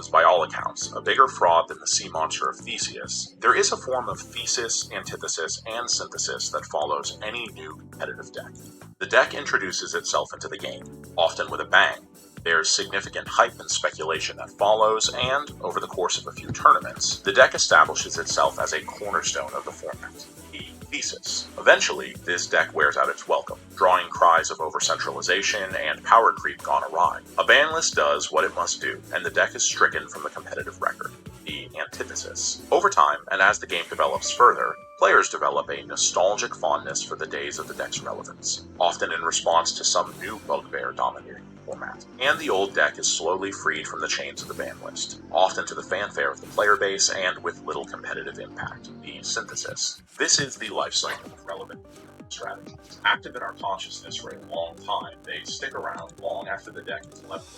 was, by all accounts, a bigger fraud than the sea monster of Theseus, there is a form of thesis, antithesis, and synthesis that follows any new competitive deck. The deck introduces itself into the game, often with a bang. There's significant hype and speculation that follows, and, over the course of a few tournaments, the deck establishes itself as a cornerstone of the format, the thesis. Eventually, this deck wears out its welcome, drawing cries of over-centralization and power creep gone awry. A ban list does what it must do, and the deck is stricken from the competitive record, the antithesis. Over time, and as the game develops further, players develop a nostalgic fondness for the days of the deck's relevance, often in response to some new bugbear dominating the format. And the old deck is slowly freed from the chains of the ban list, often to the fanfare of the player base and with little competitive impact, the synthesis. This is the life cycle of relevant strategies. Active in our consciousness for a long time, they stick around long after the deck is left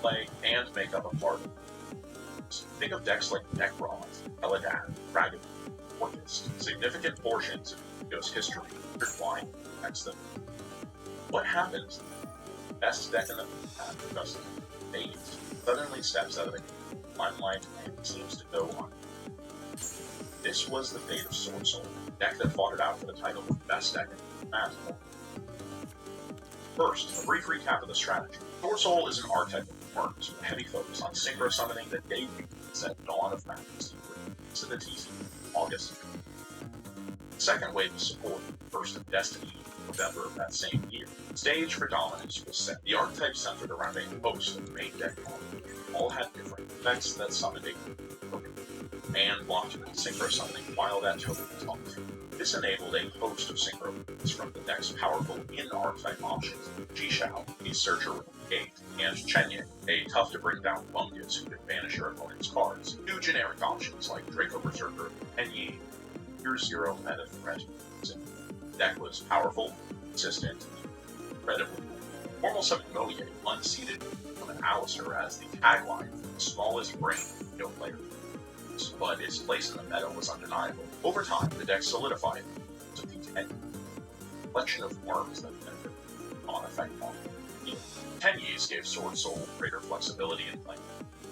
play and make up a part of it. Think of decks like Necron, Eladan, Dragon, Orchist. Significant portions of Yu-Gi-Oh's history intertwine next them. What happens? The best deck in the format just fades, suddenly steps out of the limelight and seems to go on. This was the fate of Sword Soul, a deck that fought it out for the title of best deck in the format. First, a brief recap of the strategy. Sword Soul is an archetype of worms with a heavy focus on synchro summoning that debuted at Dawn of Madness to the TC in August. The second wave of support, First of Destiny, in November of that same year. The stage for dominance was set. The archetype centered around a host of main deck models. All had different effects that summoned a token, and blocked with synchro summoning while that token was locked. This enabled a host of synchro moves from the deck's powerful in-archetype options, Jishao, a searcher with a gate, and Chenye, a tough-to-bring-down fungus who could banish your opponent's cards, two generic options like Draco Berserker and Yi, your zero meta threat. The deck was powerful, consistent, incredibly. Formal summon Moye unseated from an Alistair as the tagline for the smallest brain no player. But its place in the meta was undeniable. Over time, the deck solidified to the collection of worms that benefited on effect on 10 Ys gave Sword Soul greater flexibility in play,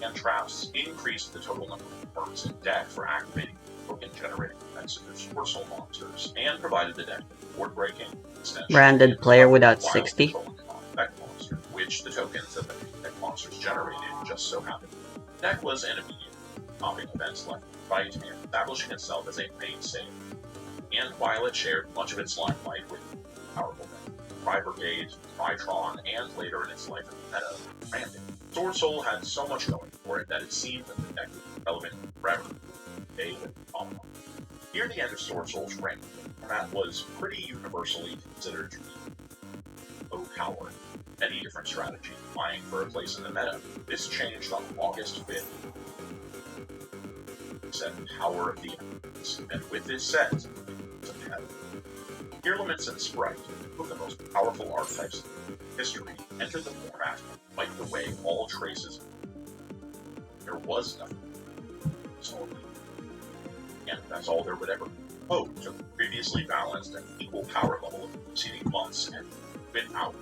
and traps increased the total number of worms in deck for activating token-generating effects of their Sword Soul monsters, and provided the deck with board-breaking extension. Branded player without 60. Effect monster, which the tokens that the effect monsters generated just so happened. The deck was an immediate topping events left and right and establishing itself as a mainstay. And while it shared much of its limelight with powerful Tri Brigade, Tritron, and later in its life in the meta, Branding, Sword Soul had so much going for it that it seemed that the deck was relevant forever. Near the end of Sword Soul's reign, the format was pretty universally considered to be low-powered. Many different strategies vying for a place in the meta. This changed on August 5th. Set power of the elements, and with this set, Elements and Sprite, two of the most powerful archetypes in history, entered the format and wiped away all traces. There was nothing. And that's all there would ever be. Hope took the previously balanced and equal power level of the preceding months and went out,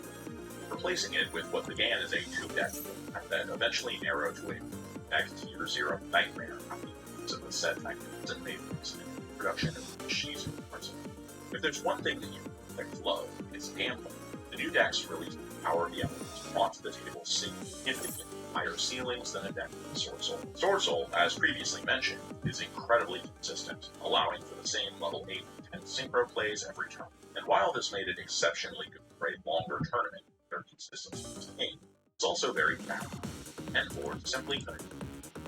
replacing it with what began as a 2-deck and then eventually narrowed to a deck tier 0 nightmare of the set magnificent matrix and production of she's principle. If there's one thing that you love, it's gameplay. The new decks released Power of the Elements brought to the table significantly higher ceilings than a deck with Sword Soul. Sword Soul, as previously mentioned, is incredibly consistent, allowing for the same level 8 and synchro plays every turn. And while this made it exceptionally good for a longer tournament where consistency was the game, it's also very bad. 10 boards simply couldn't.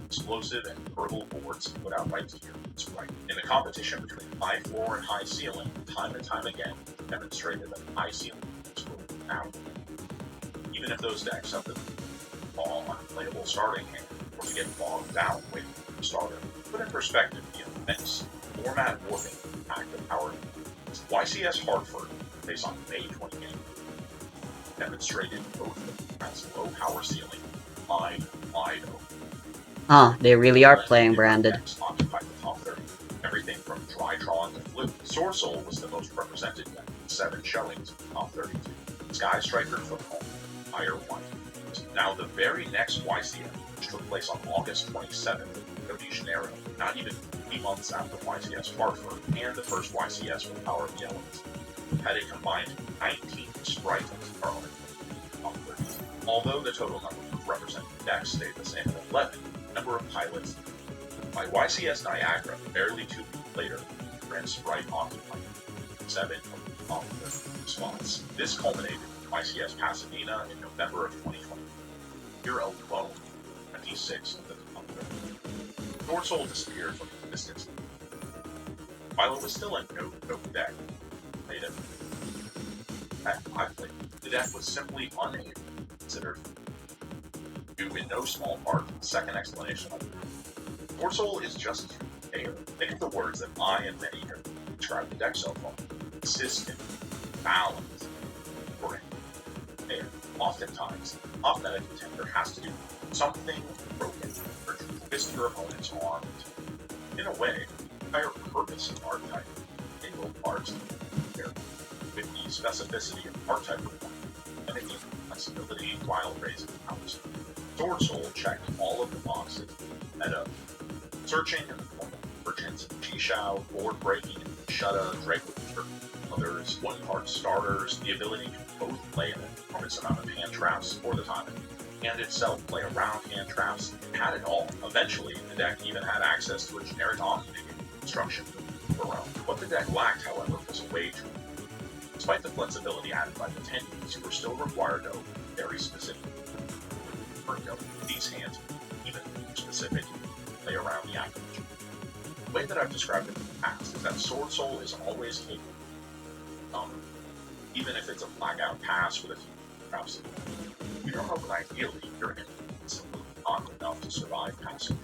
Explosive and verbal boards put out by tier is right. In the competition between high floor and high ceiling, time and time again, demonstrated that high ceiling is going out. Even if those decks have the long, unplayable starting hand, or to get bogged down waiting for the starter. Put in perspective the immense format warping impact of power. YCS Hartford, based on May 28th, demonstrated both the format's low power ceiling wide open. They really are playing branded. Occupied the top 30. Everything from Tritron to Flute. Sword Soul was the most represented deck, with 7 showings in the top 32. Sky Striker Football, Fire White, Now, the very next YCS, which took place on August 27th in Rio de Janeiro, not even 3 months after YCS Hartford and the first YCS with Power of the Elements, had a combined 19 Sprite Parliament. Although the total number of represented decks stayed the same at 11, the number of pilots by YCS Niagara, barely 2 weeks later, ran Sprite occupied 7 of the spots. This culminated in YCS Pasadena in November of 2020. Here alone, 26 of the top. Sword Soul disappeared from existence. While it was still a no deck, made it. At I played, the deck was simply unable to be considered, due in no small part to the second explanation of it. Sword Soul is just too fair. Think of the words that I and many have described the deck so far. Consistent, balanced, or fair. Oftentimes, the top meta contender has to do something broken or to twist your opponent's arm. In a way, the entire purpose of archetype single parts here, with the specificity of archetype requirement, and the flexibility while raising powers. Sword Soul checked all of the boxes, meta, searching in the form of merchants and G-Shao, board breaking and Shutta, Draco, others, one-card starters, the ability to both play an enormous amount of hand traps for the time, and itself play around hand traps. It had it all. Eventually, the deck even had access to a generic omni construction for Rome. What the deck lacked, however, was a way to, despite the flexibility added by the attendees, who were still required to open very specific. These hands, even specific, play around the activation. The way that I've described it in the past is that Sword Soul is always capable, even if it's a blackout pass with a few traps. You don't know that ideally your enemy is simply not enough to survive passing.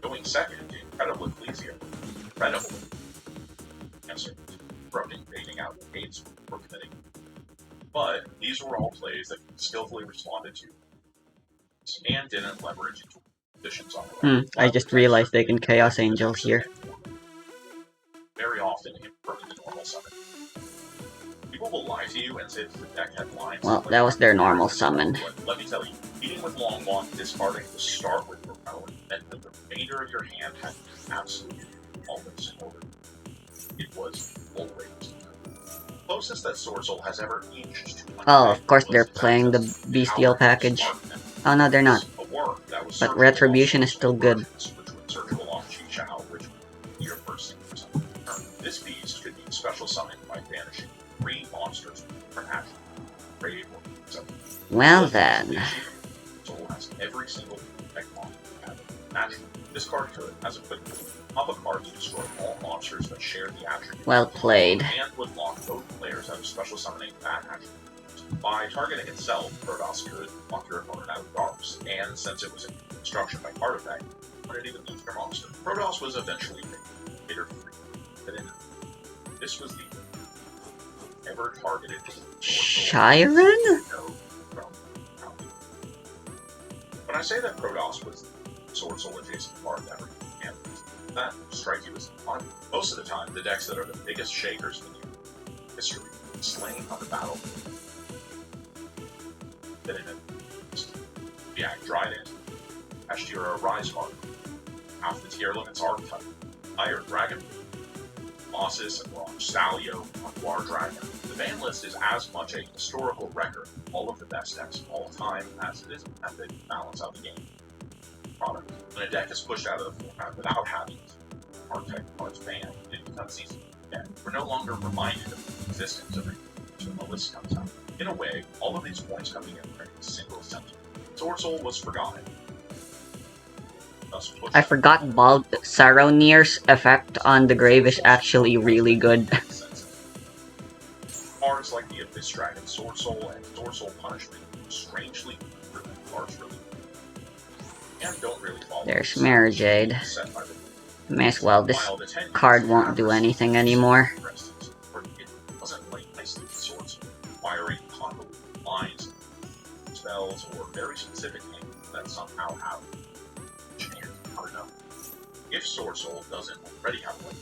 Going second, incredible Ecclesia, incredible answer, from invading out the gates or committing. But these were all plays that skillfully responded to and didn't leverage into positions on the right. I just realized they can Chaos Angel here. Very often imperfect the normal summon. People will lie to you and say that the deck had lines. Well, that was their normal summon. But let me tell you, beating with Long Walk, discarding to start with Repel, and the remainder of your hand had absolutely always in order. It was always closest that Sword Soul has ever inched to. Oh, of course they're playing the Bestial package. Oh no, they're not. But Retribution is still good. This beast could be special summoned by banishing 3 monsters from action. Brave or something. Well then. Soul has every single deck monster naturally. This card could, as a quick pop a card to destroy all monsters that share the attribute. Well played. And would lock both players out of special summoning that attribute. By targeting itself, Protoss could lock your opponent out of darks, and since it was in construction by Artifact, it wouldn't even lose their monster. Protoss was eventually later free, but this was the ever targeted Shiren? When I say that Protoss was the Sword Soul adjacent part that and that strike you as fun. Most of the time, the decks that are the biggest shakers in history, slain on the battlefield. Yeah, Dryden, Ashtira Rise Mark, half the tier limits archetype, Iron Dragon, Mossis and Launch, Salio, War Dragon. The ban list is as much a historical record of all of the best decks of all time as it is a method to balance out the game. Product. When a deck is pushed out of the format without having archetype cards banned, it becomes easy again. We're no longer reminded of the existence of it when the list comes out. In a way, all of these points coming in are a single sentence. Sword Soul was forgotten. I forgot Bald Saronir's effect on the grave is actually really good. Cards like the Abyss Dragon, Sword Soul, and Sword Soul Punishment strangely prevent cards really. And don't really follow. There's Mary Jade. May as well, this card won't do anything anymore. Wiring convoluted lines, spells, or very specific names that somehow have chance. I don't know. If Sword Soul doesn't already have one,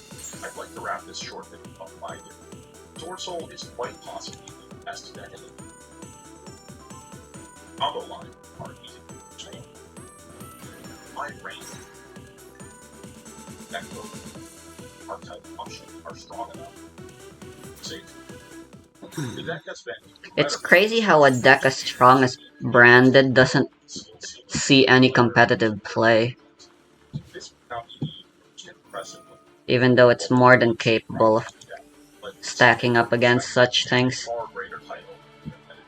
I'd like to wrap this short video up by giving. Sword Soul is quite possibly the best deck in the combo line card. wide range deck building archetype options are strong enough. See, the deck has been It's crazy how a deck as strong as Branded doesn't see any competitive play, this may not be the most impressive even though it's more than capable of deck, but stacking up against such things. far greater title than competitive.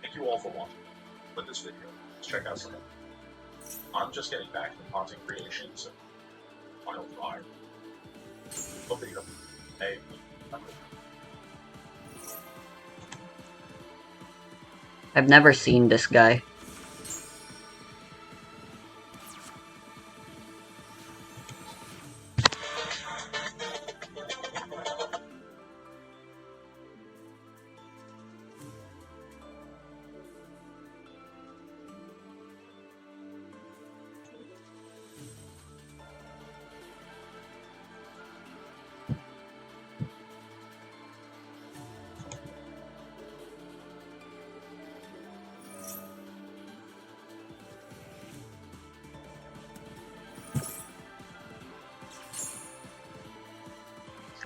Thank you all for watching. With this video, let's check out some more. I'm just getting back from haunting creations and Final Fire. Hope that you don't. Hey, I've never seen this guy.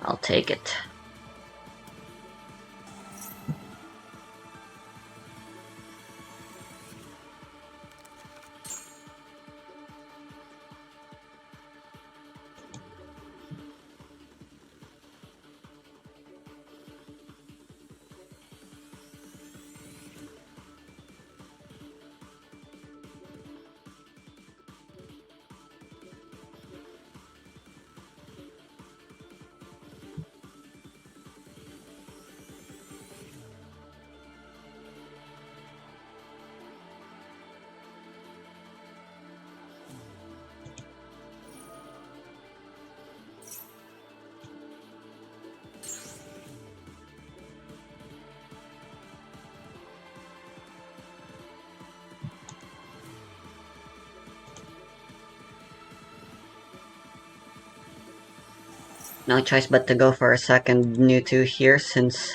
I'll take it. No choice but to go for a second Mewtwo here, since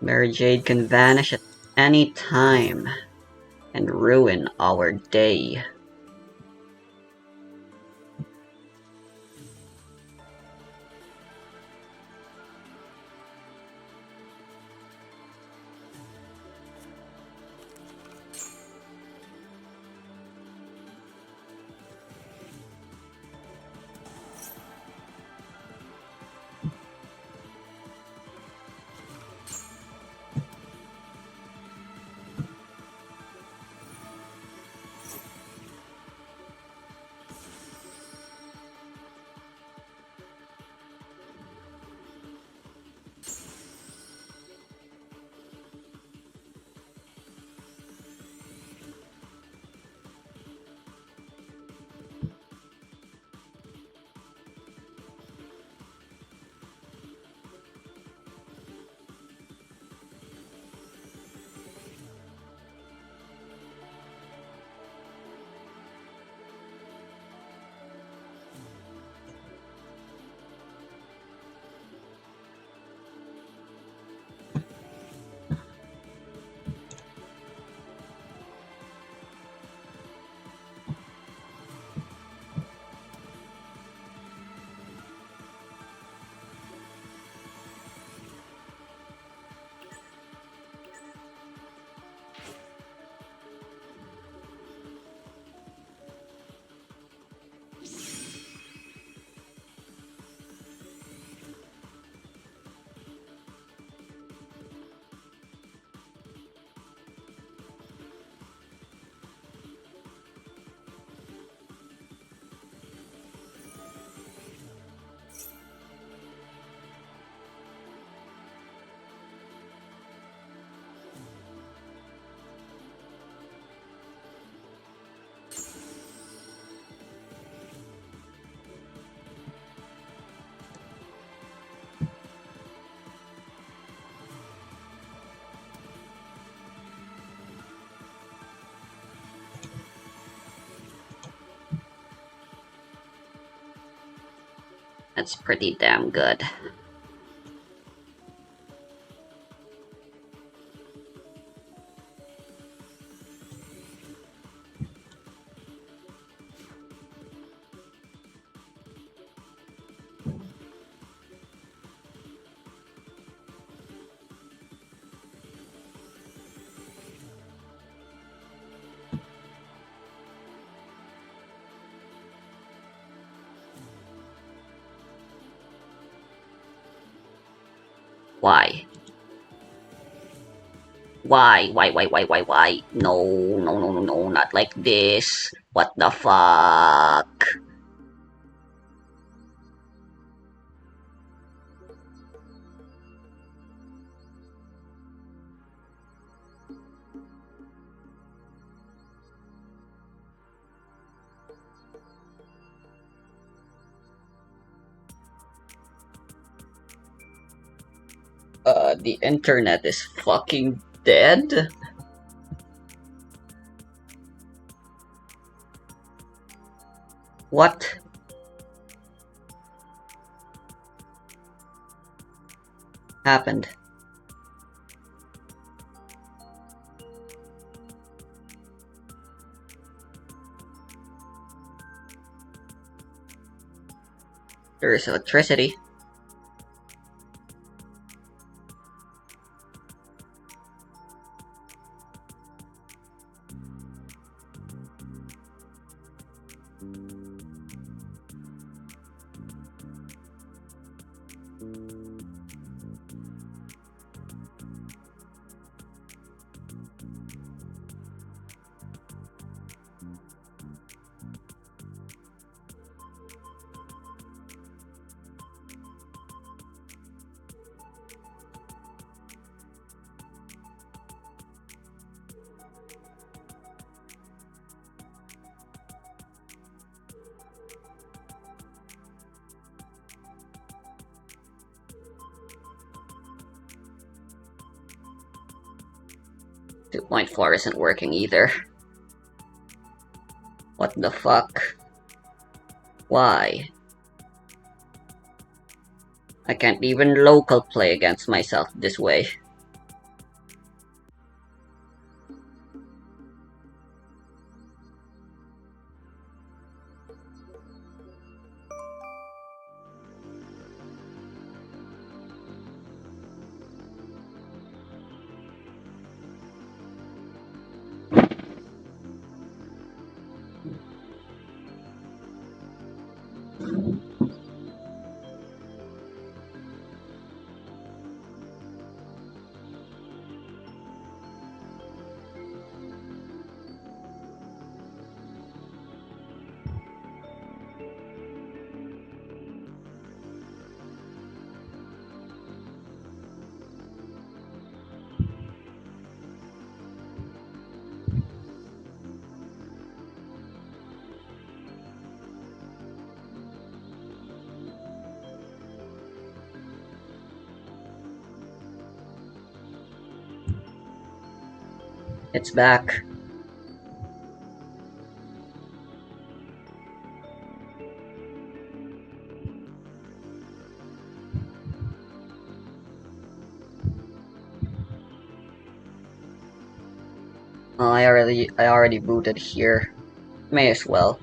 Mary Jade can vanish at any time and ruin our day. That's pretty damn good. Why? Why? No, no, no, no, no, not like this. What the fuck? The internet is fucking dead? What? Happened? There's electricity. Two point four isn't working either. What the fuck? Why? I can't even local play against myself this way. It's back. Well, I already booted here. May as well.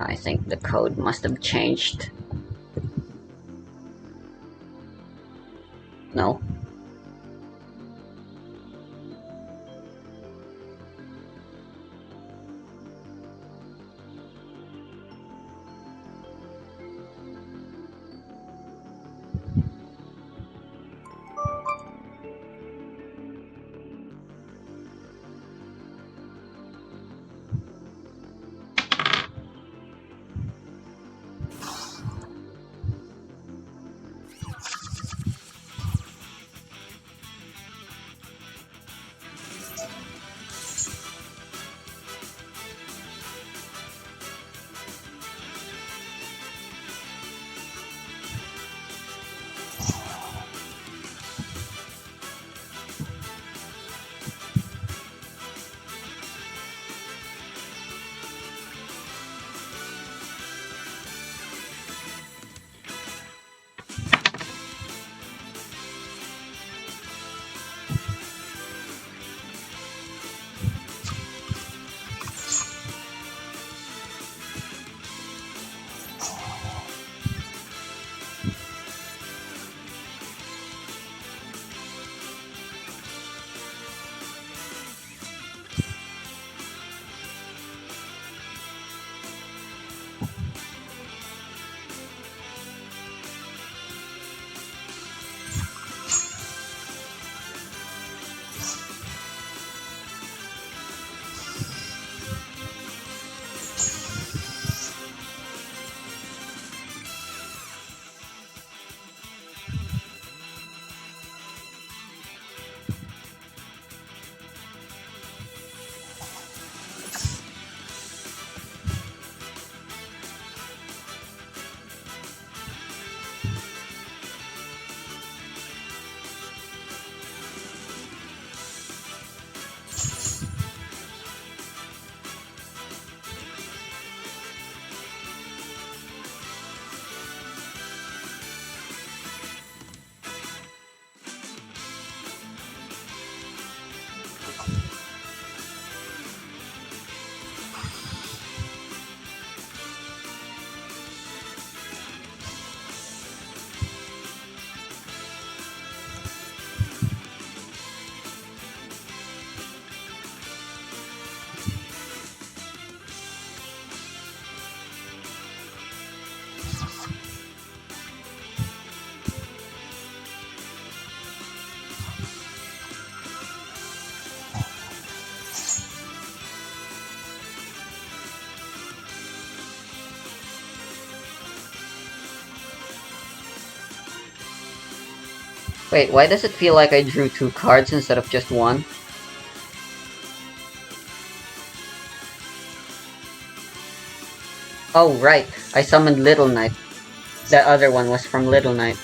I think the code must have changed. No? Wait, why does it feel like I drew 2 cards instead of just one? Oh, right. I summoned Little Knight. The other one was from Little Knight.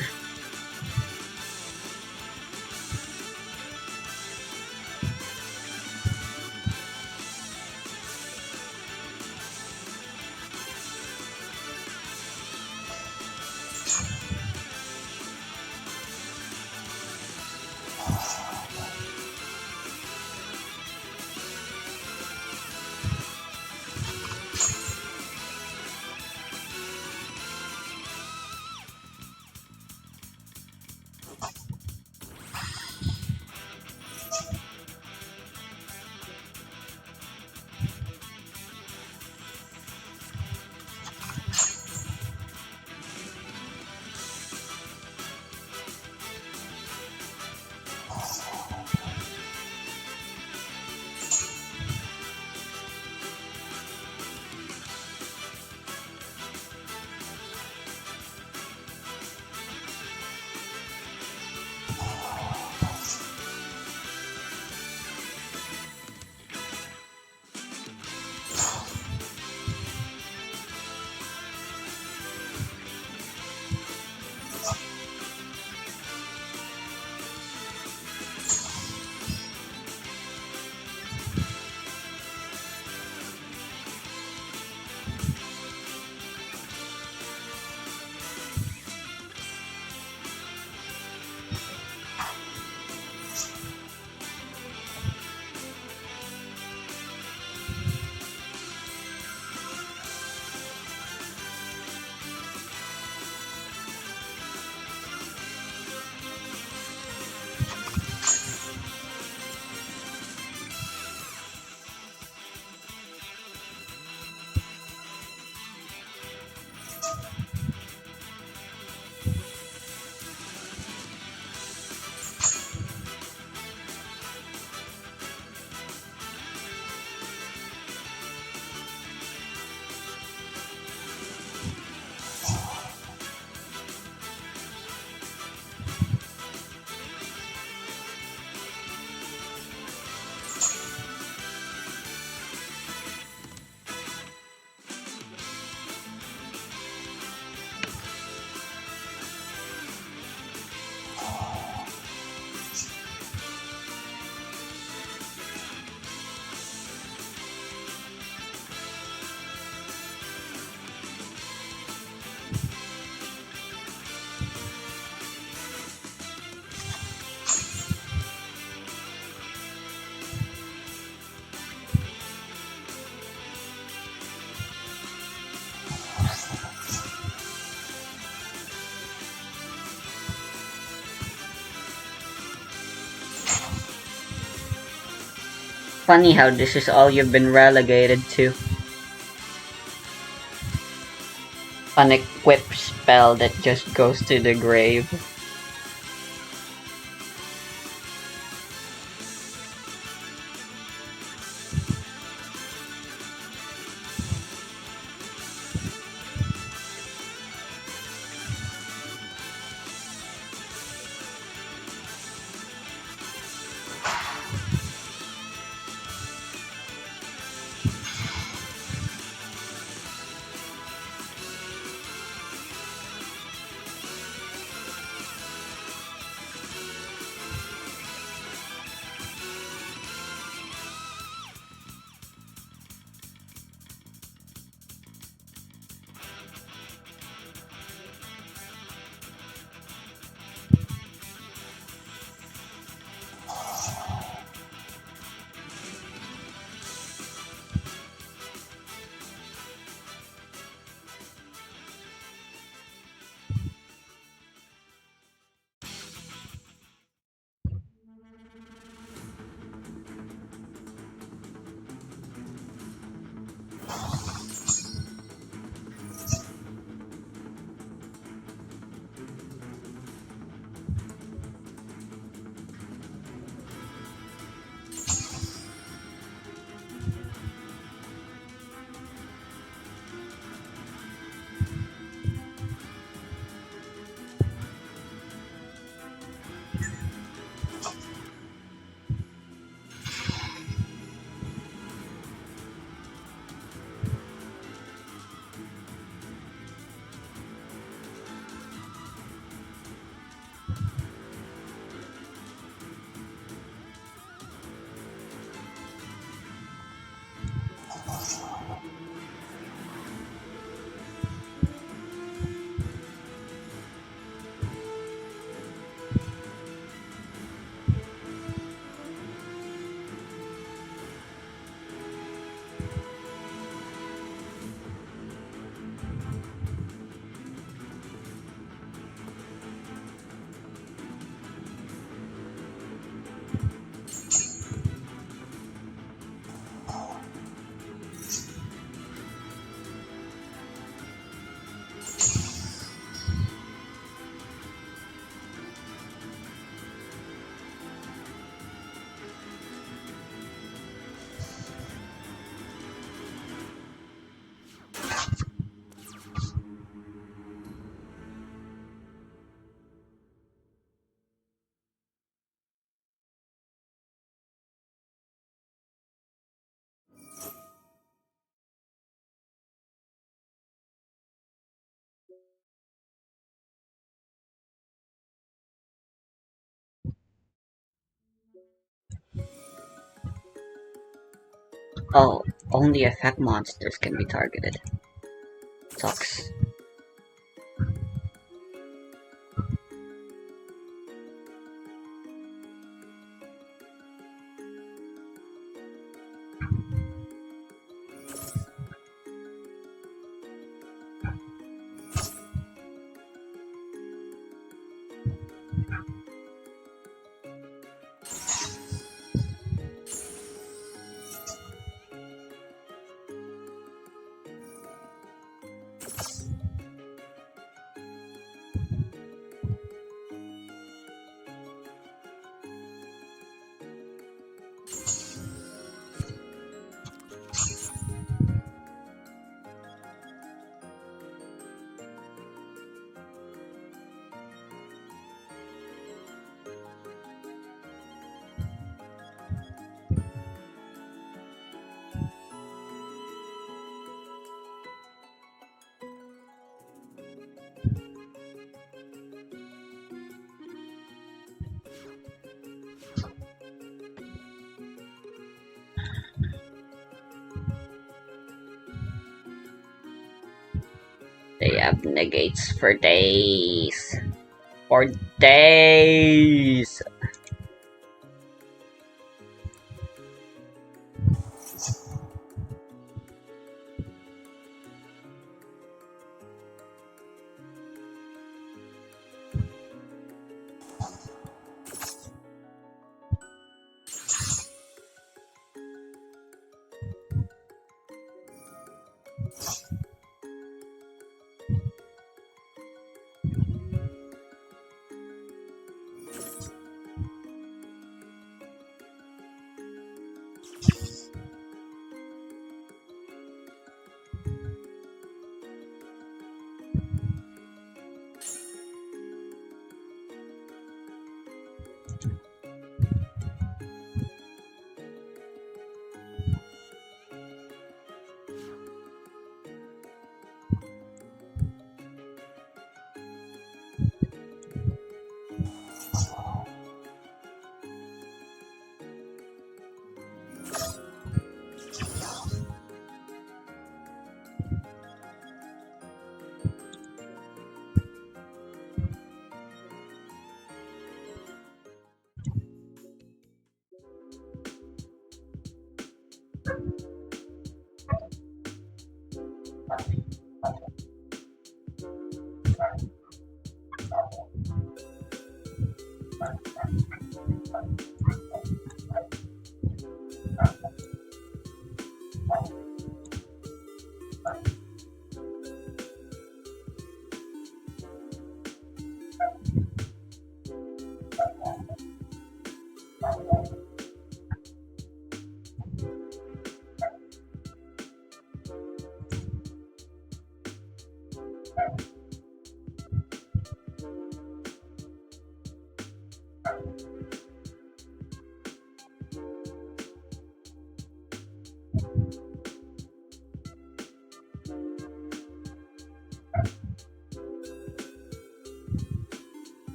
Funny how this is all you've been relegated to. An equip spell that just goes to the grave. Oh, only effect monsters can be targeted. Sucks. They have negates for days. For days!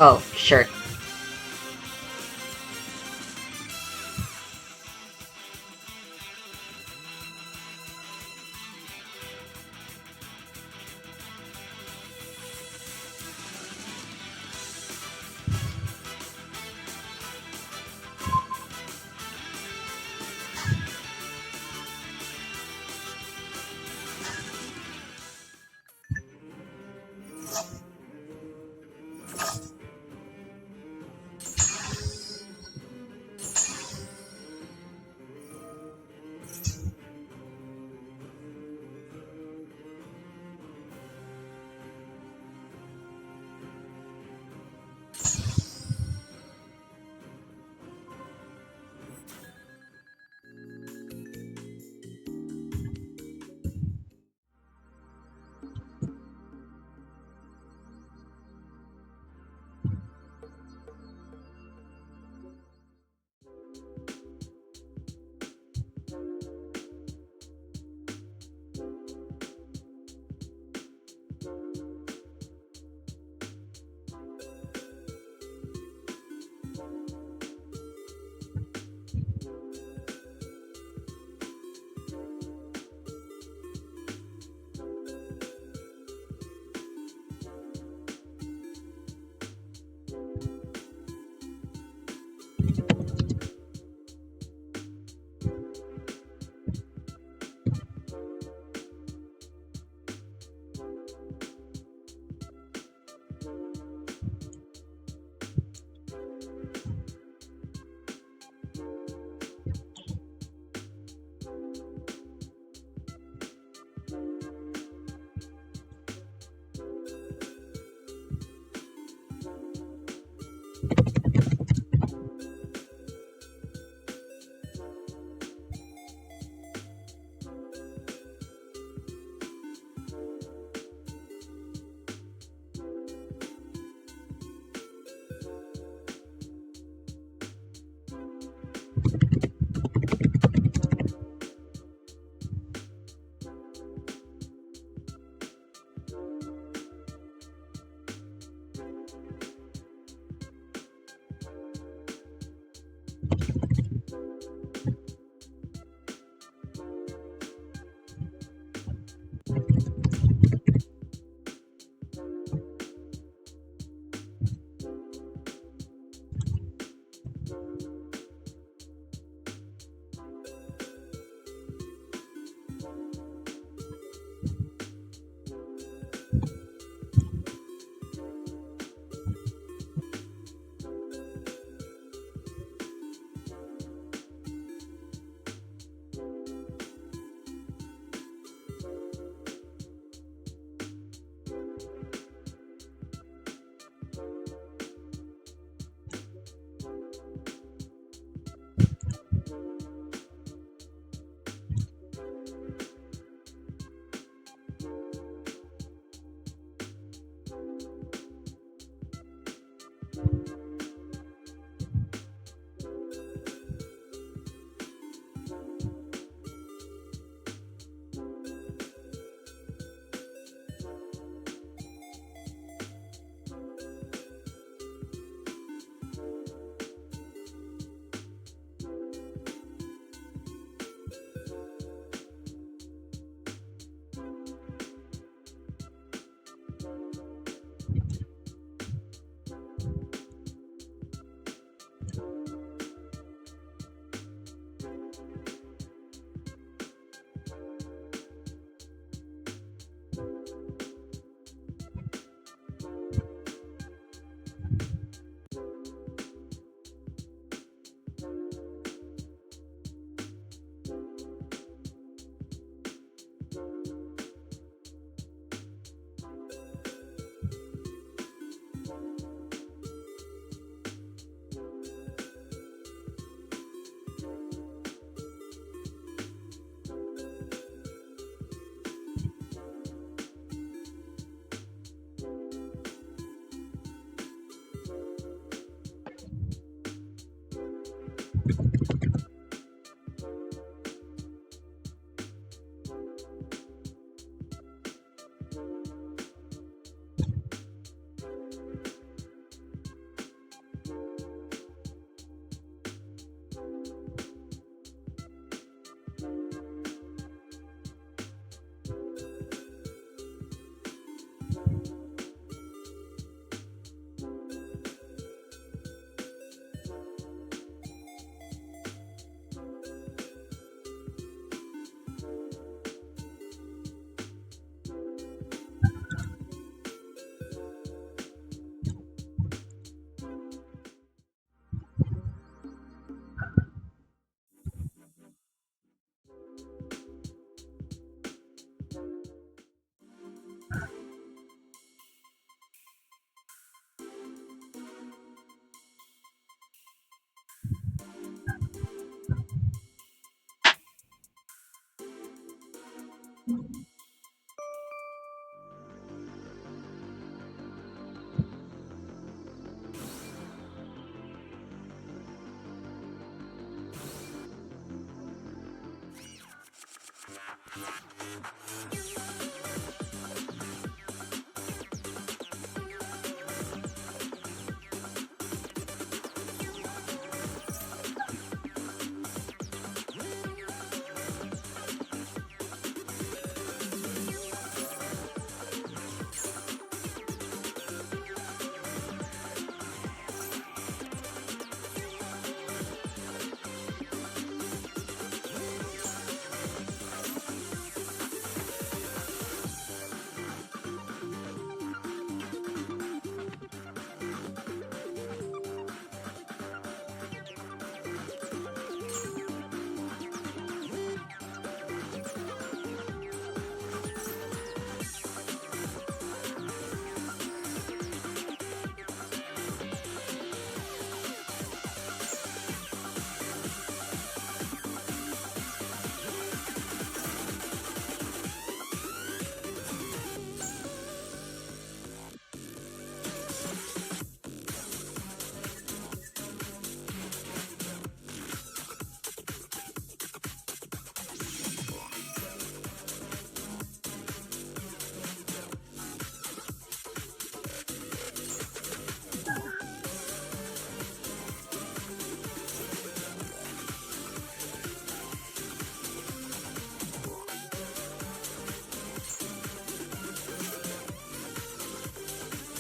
Oh, sure.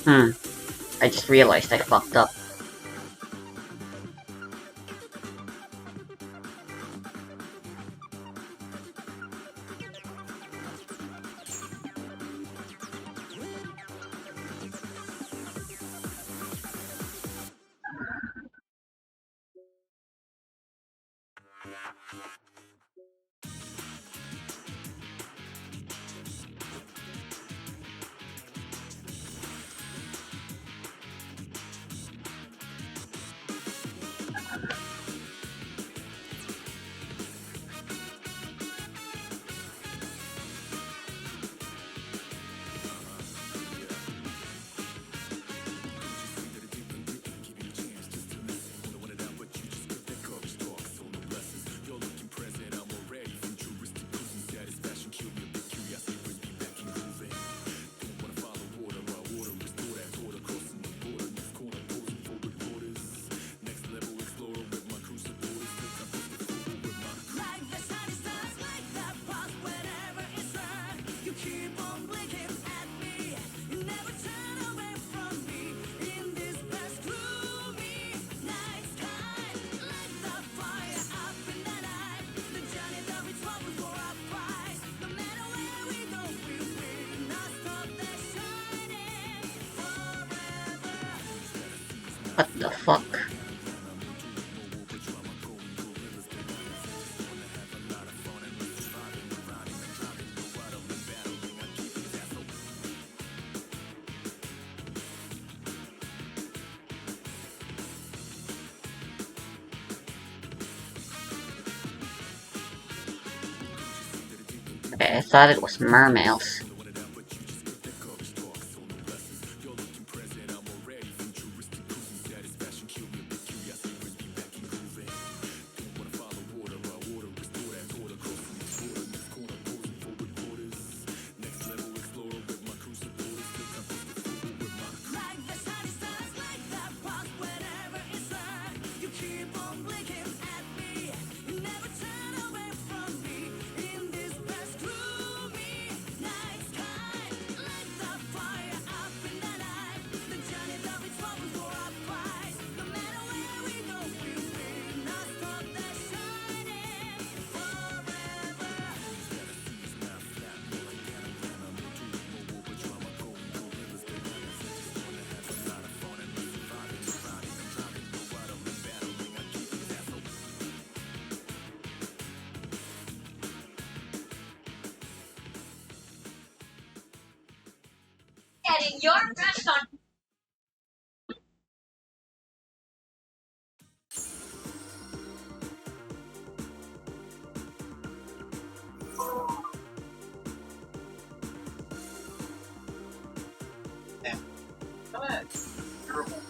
I just realized I fucked up. What the fuck? Okay, I thought it was mermails. In your restaurant. Come on. Durable.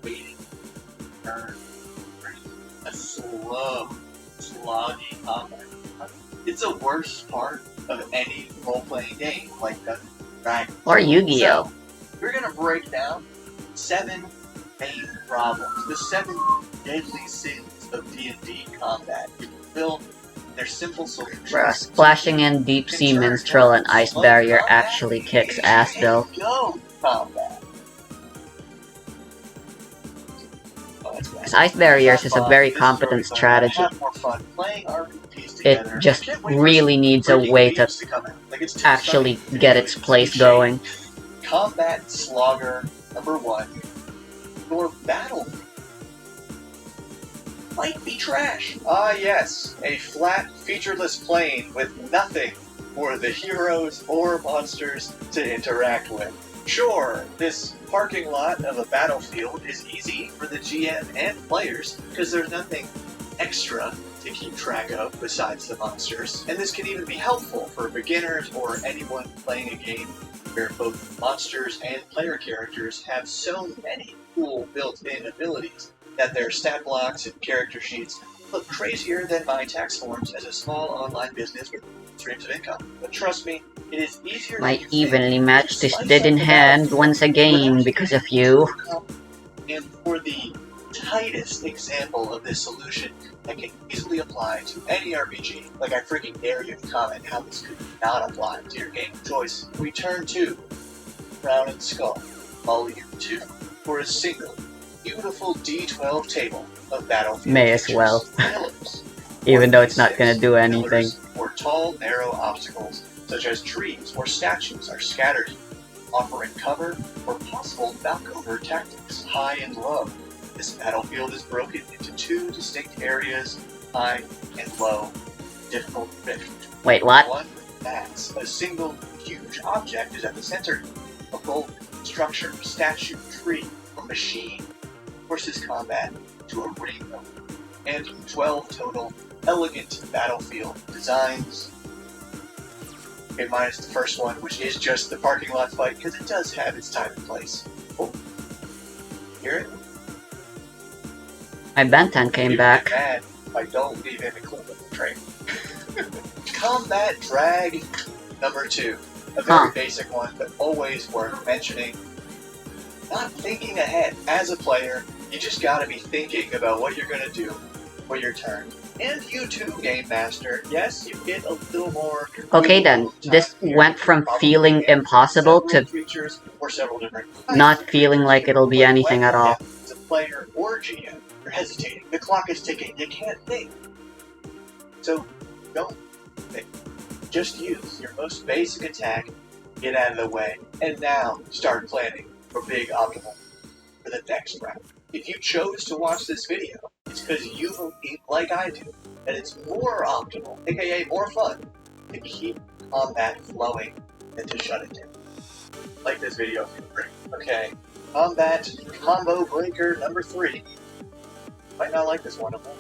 Waiting. Turn. A slow, sloggy combat. It's the worst part of any role-playing game, like Dungeons & Dragons. Or Yu-Gi-Oh! So, we're gonna break down 7 main problems, the 7 deadly sins of D&D combat. You can feel their simple solutions. Bruh, splashing in deep sea minstrel and ice barrier actually kicks ass though. Go combat. Ice barriers is a very competent strategy. It just really needs a way to actually get its place going. Combat Slogger number 1. Your battle might be trash. Ah yes, a flat, featureless plane with nothing for the heroes or monsters to interact with. Sure, this parking lot of a battlefield is easy for the GM and players because there's nothing extra to keep track of besides the monsters, and this can even be helpful for beginners or anyone playing a game where both monsters and player characters have so many cool built-in abilities that their stat blocks and character sheets look crazier than my tax forms as a small online business with streams of income. But trust me, it is easier than Might you evenly think. match this Slice dead up in the hand battlefield once again because of you. And for the tightest example of this solution that can easily apply to any RPG, like I freaking dare you to comment how this could not apply to your game of choice, we turn to Crown and Skull, Volume 2, for a single, beautiful D12 table of battlefield May as features, well. pillars, Even though it's 1d6 not gonna do anything. pillars or tall, narrow obstacles, such as trees or statues, are scattered, offering cover for possible knockover tactics, high and low. This battlefield is broken into two distinct areas, high and low, difficult rift. Wait, what? One mass, a single huge object is at the center. A bold structure, statue, tree, or machine forces combat to a ring of, and 12 total elegant battlefield designs. Okay, minus the first one, which is just the parking lot fight, because it does have its time and place. Oh. Hear it? My Ben 10 came back. Mad if I don't leave in a clip of the train. Combat Drag number 2. A very basic one, but always worth mentioning. Not thinking ahead. As a player, you just gotta be thinking about what you're gonna do for your turn. And you too, Game Master. Yes, you get a little more... Okay then, this went from feeling impossible to creatures or several different not feeling like it'll be anything at all. As a player or GM, you're hesitating. The clock is ticking. You can't think. So, don't think. Just use your most basic attack, get out of the way, and now start planning for big optimal for the next round. If you chose to watch this video, it's because you believe, like I do, that it's more optimal, aka more fun, to keep combat flowing than to shut it down. Like this video if you agree. Okay, combat combo breaker number 3. Might not like this one, I'm like.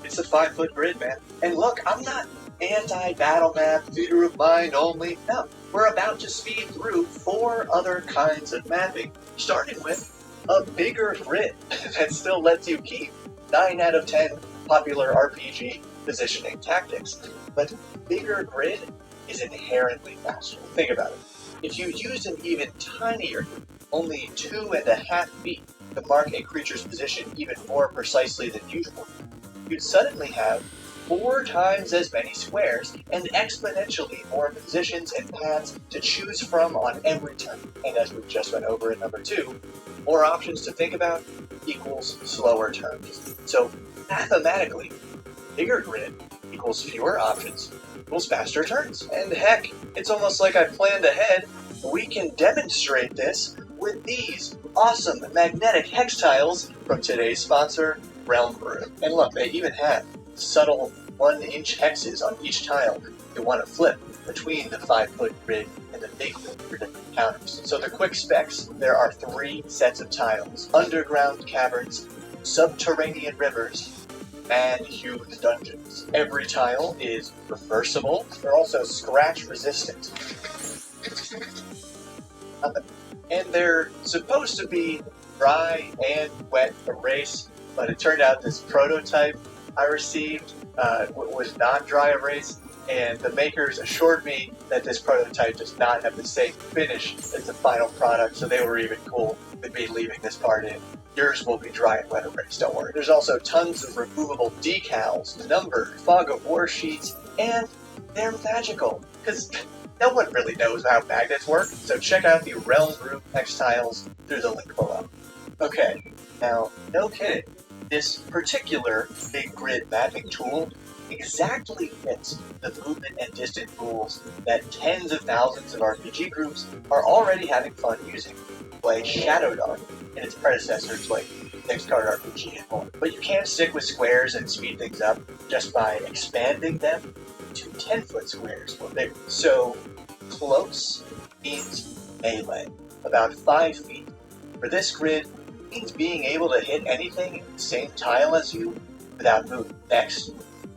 It's a 5-foot grid, man. And look, I'm not anti-battle map, theater of mind only. No, we're about to speed through 4 other kinds of mapping, starting with a bigger grid that still lets you keep 9 out of 10 popular RPG positioning tactics. But bigger grid is inherently faster. Think about it. If you used an even tinier, only 2.5 feet, to mark a creature's position even more precisely than usual, you'd suddenly have 4 times as many squares and exponentially more positions and paths to choose from on every turn. And as we just went over in number 2, more options to think about equals slower turns. So mathematically, bigger grid equals fewer options equals faster turns. And heck, it's almost like I planned ahead. We can demonstrate this with these awesome magnetic hex tiles from today's sponsor, Realm Brew. And look, they even have subtle 1-inch hexes on each tile you want to flip between the 5-foot grid and the big grid for different counters. So the quick specs, there are 3 sets of tiles: underground caverns, subterranean rivers, and huge dungeons. Every tile is reversible. They're also scratch resistant. And they're supposed to be dry and wet erase, but it turned out this prototype I received was not dry erase, and the makers assured me that this prototype does not have the same finish as the final product, so they were even cool with me leaving this part in. Yours will be dry and wet erase, don't worry. There's also tons of removable decals, numbered, fog of war sheets, and they're magical, because no one really knows how magnets work, so check out the Realm Brew hex tiles through the link below. Okay, now, no kidding. This particular big grid mapping tool exactly fits the movement and distance rules that tens of thousands of RPG groups are already having fun using, like Shadow Dog and its predecessors like Next Card RPG and more. But you can't stick with squares and speed things up just by expanding them to 10-foot squares or bigger. So close means melee, about 5 feet. For this grid, means being able to hit anything in the same tile as you without moving. Next,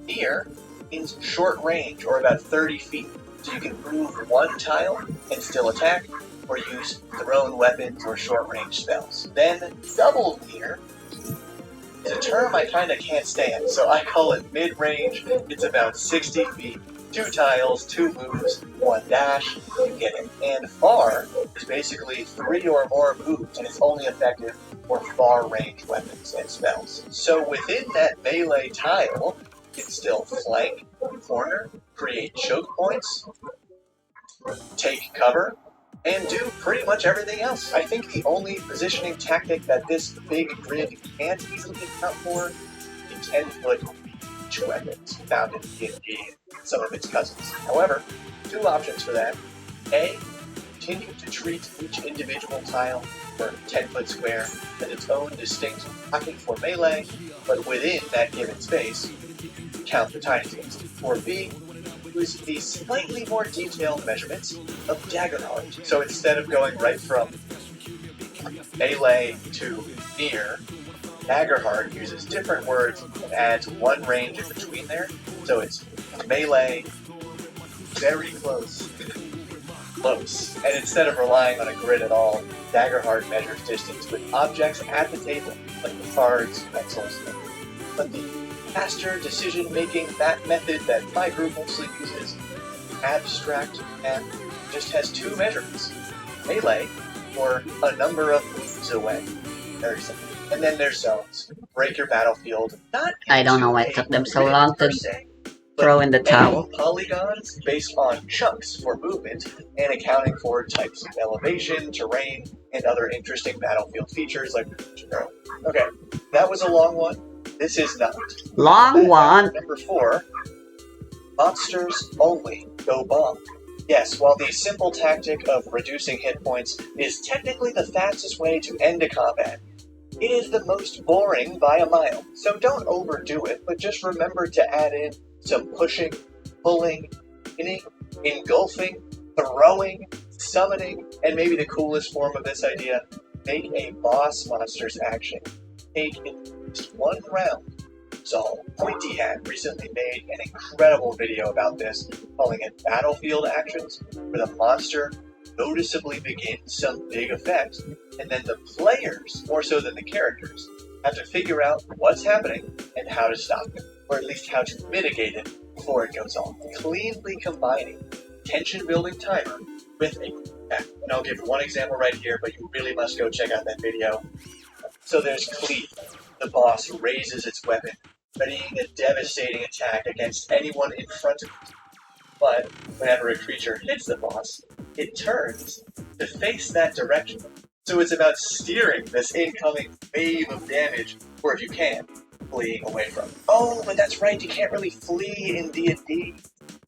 near means short range, or about 30 feet, so you can move one tile and still attack, or use thrown weapons or short-range spells. Then, double near is a term I kinda can't stand, so I call it mid-range. It's about 60 feet, 2 tiles, 2 moves, 1 dash, you get it. And far is basically 3 or more moves, and it's only effective for far-range weapons and spells. So within that melee tile, you can still flank, corner, create choke points, take cover, and do pretty much everything else. I think the only positioning tactic that this big grid can't easily account for is 10-foot each weapons found in D&D and some of its cousins. However, two options for that. A, continue to treat each individual tile or 10-foot square as its own distinct pocket for melee, but within that given space, count the tiny things. Or B, use the slightly more detailed measurements of dagger heart. So instead of going right from melee to near, Daggerheart uses different words and adds one range in between there. So it's melee, very close, close. And instead of relying on a grid at all, Daggerheart measures distance with objects at the table, like the cards, pencils. But the faster decision-making math method that my group mostly uses, abstract math, just has two measurements. Melee, or a number of moves away. Very simple. And then there's zones. Break your battlefield. Not I don't know why it took them so long to throw in the towel. Polygons based on chunks for movement and accounting for types of elevation, terrain, and other interesting battlefield features like Okay, that was a long one. This is not. Long one. Number 4. Monsters only go bomb. Yes, while the simple tactic of reducing hit points is technically the fastest way to end a combat, it is the most boring by a mile. So don't overdo it, but just remember to add in some pushing, pulling, pinning, engulfing, throwing, summoning, and maybe the coolest form of this idea, make a boss monster's action take at least one round. So Pointy Hat recently made an incredible video about this, calling it battlefield actions, where the monster noticeably begins some big effect, and then the players, more so than the characters, have to figure out what's happening and how to stop it, or at least how to mitigate it before it goes on. Cleanly combining tension-building timer with a attack. And I'll give one example right here, but you really must go check out that video. So there's Cleave. The boss raises its weapon, readying a devastating attack against anyone in front of it. But whenever a creature hits the boss, it turns to face that direction. So it's about steering this incoming wave of damage, or if you can, fleeing away from it. Oh, but that's right, you can't really flee in D&D.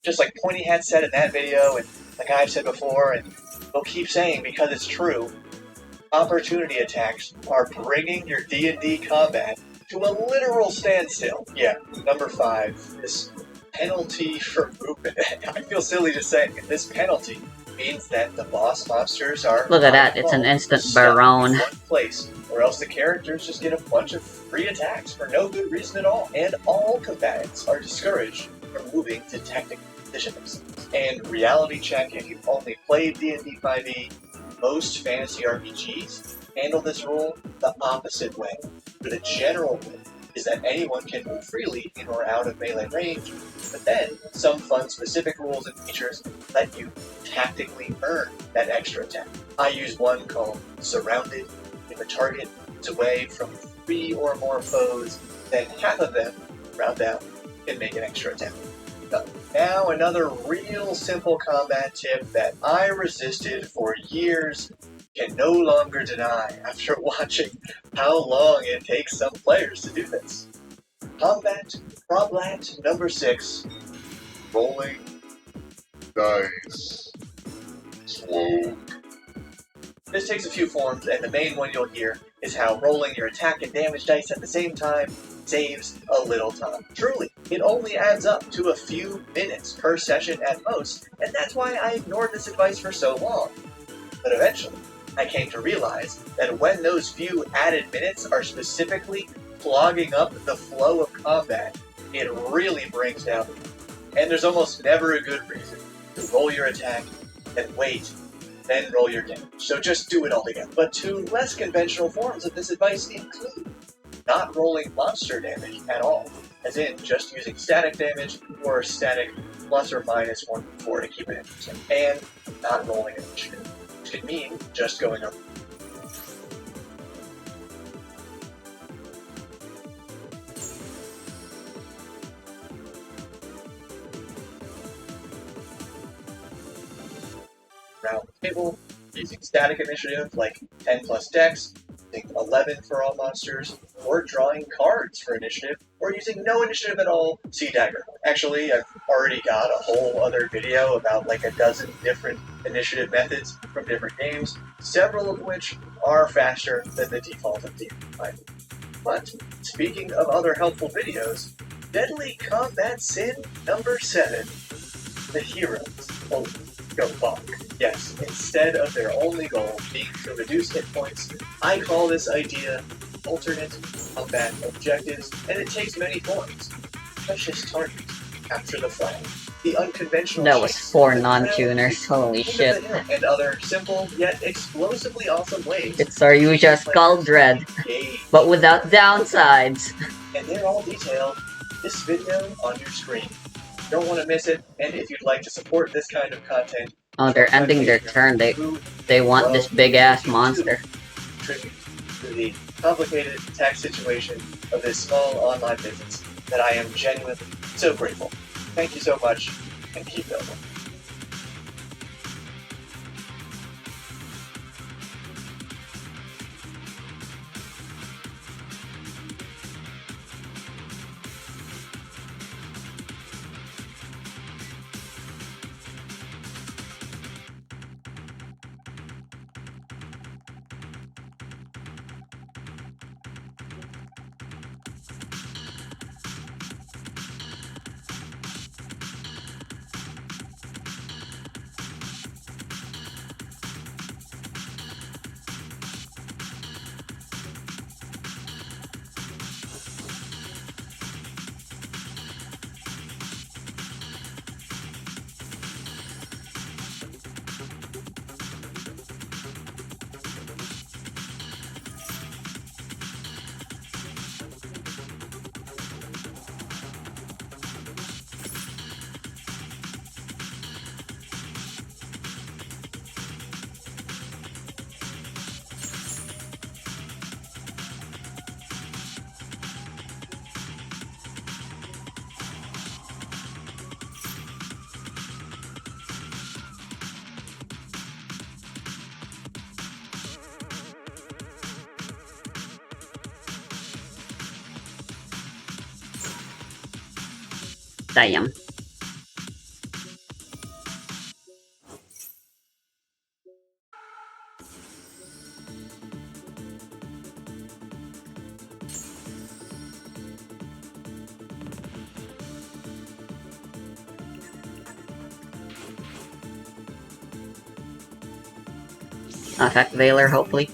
Just like Pointy Hat said in that video, and like I've said before, and we'll keep saying because it's true, opportunity attacks are bringing your D&D combat to a literal standstill. Yeah, number 5, this penalty for movement. I feel silly just saying it. This penalty means that the boss monsters are... Look at that, it's an instant Barone. ...in one place, or else the characters just get a bunch of free attacks for no good reason at all. And all combatants are discouraged from moving to technical positions. And reality check, if you've only played D&D 5e, most fantasy RPGs handle this rule the opposite way, where the general rule is that anyone can move freely in or out of melee range, but then some fun specific rules and features let you tactically earn that extra attack. I use one called Surrounded. If a target is away from 3 or more foes, then half of them, round down, can make an extra attack. Now another real simple combat tip that I resisted for years, can no longer deny after watching how long it takes some players to do this. Combat Problat number 6, rolling dice. Slow. This takes a few forms, and the main one you'll hear is how rolling your attack and damage dice at the same time saves a little time. Truly, it only adds up to a few minutes per session at most, and that's why I ignored this advice for so long. But eventually, I came to realize that when those few added minutes are specifically clogging up the flow of combat, it really brings down the time. And there's almost never a good reason to roll your attack, then wait, then roll your damage. So just do it all together. But two less conventional forms of this advice include not rolling monster damage at all, as in just using static damage or static plus or minus 1d4 to keep it interesting, and not rolling initiative, which could mean just going up. Round the table, using static initiative like 10 plus dex, using 11 for all monsters, or drawing cards for initiative, or using no initiative at all, see Dagger. Actually, I've already got a whole other video about like a dozen different initiative methods from different games, several of which are faster than the default of D5. But speaking of other helpful videos, Deadly Combat Sin number 7, the heroes only go bonk. Yes, instead of their only goal being to reduce hit points, I call this idea alternate combat objectives, and it takes many forms. Precious target, capture the flag, the unconventional That was chase, 4 the non-tuners, holy king shit. of the hill, and other simple yet explosively awesome ways. It's our usual Skull Dread, but without downsides. And they're all detailed this video on your screen. Don't want to miss it, and if you'd like to support this kind of content, Oh, they're ending their turn. They want this big-ass monster. Tribute to the complicated tax situation of this small online business that I am genuinely so grateful. Thank you so much, and keep building. Damn. Effect Veiler, hopefully.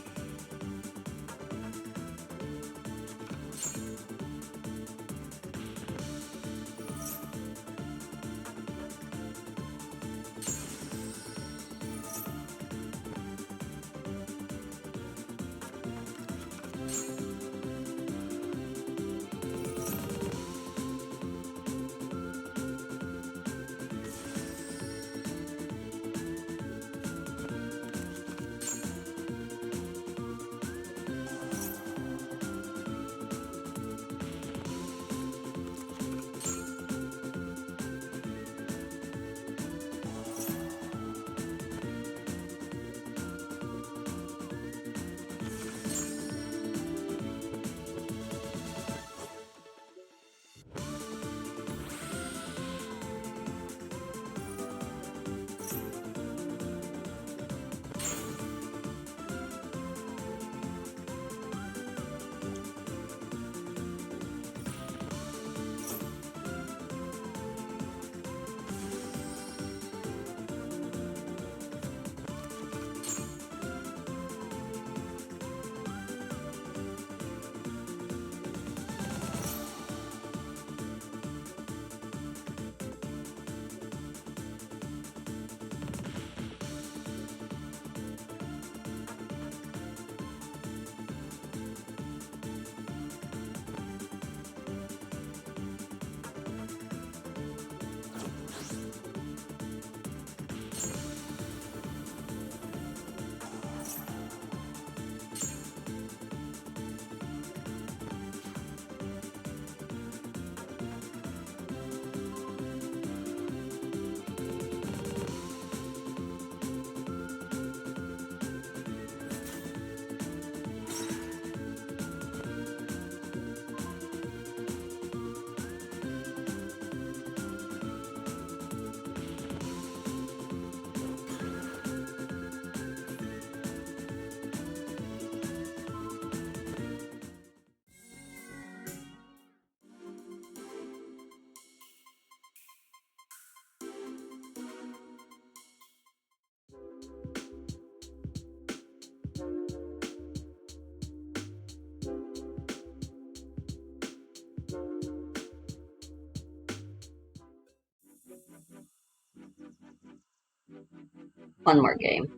One more game.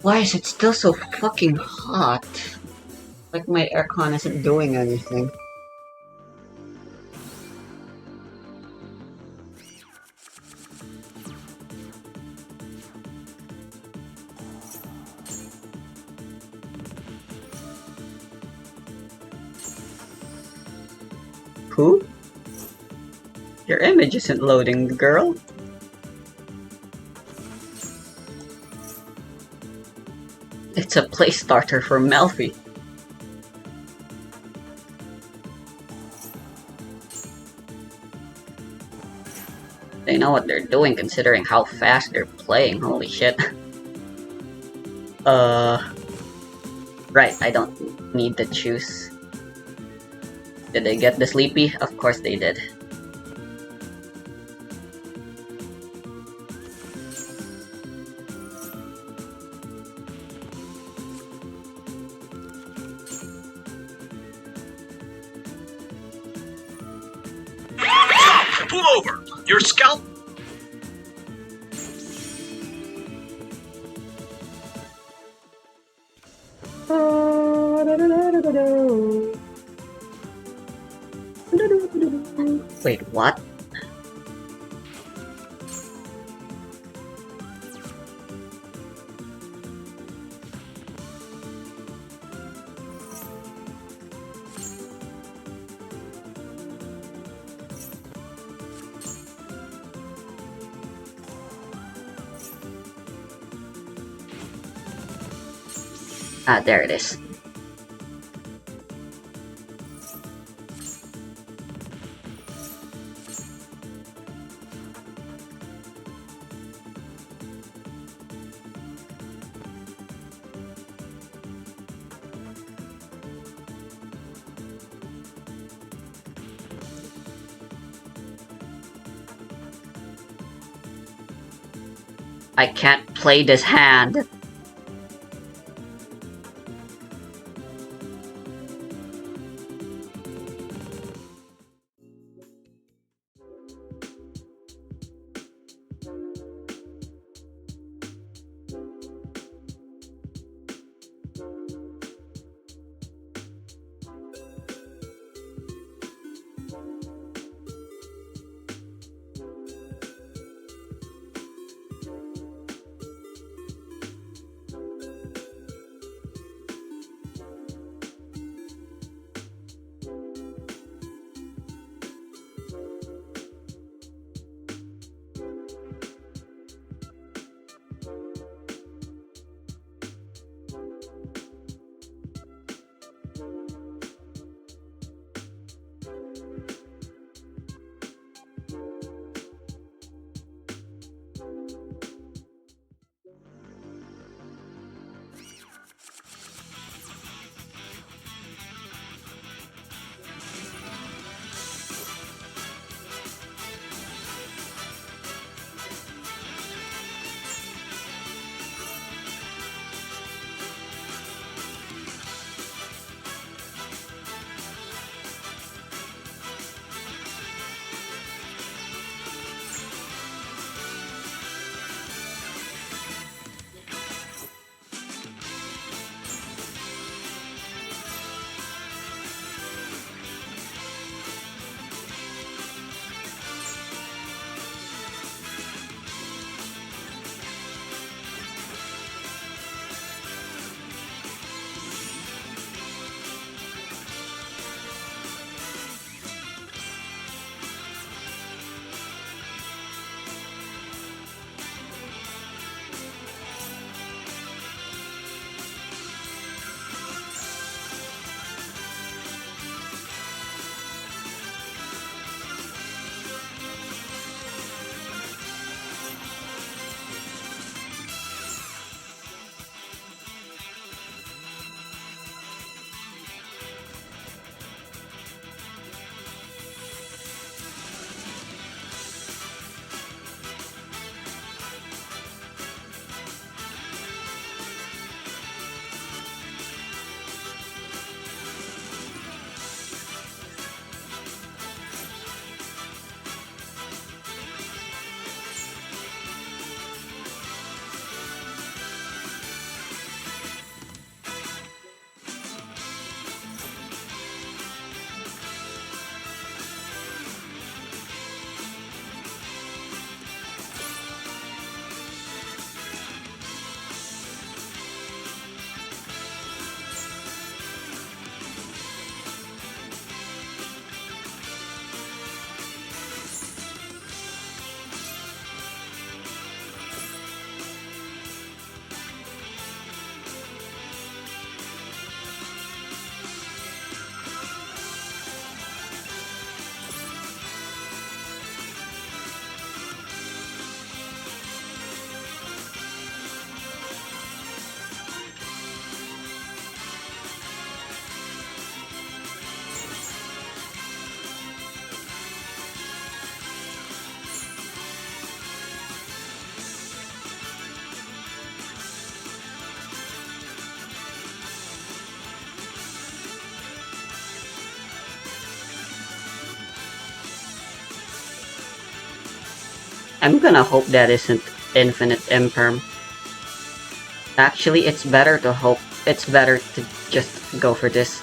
Why is it still so fucking hot? Like my aircon isn't doing anything. Who? Your image isn't loading, girl. It's a place starter for Melfi. They know what they're doing considering how fast they're playing, holy shit. Right, I don't need to choose. Did they get the sleepy? Of course they did. Pull over! Your scalp! Wait, what? Ah, there it is. I can't play this hand. I'm gonna hope that isn't infinite imperm. Actually, it's better to hope. It's better to just go for this.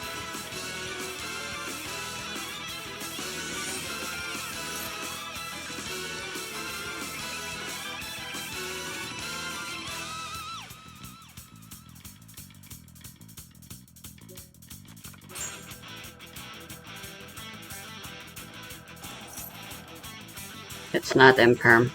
It's not imperm.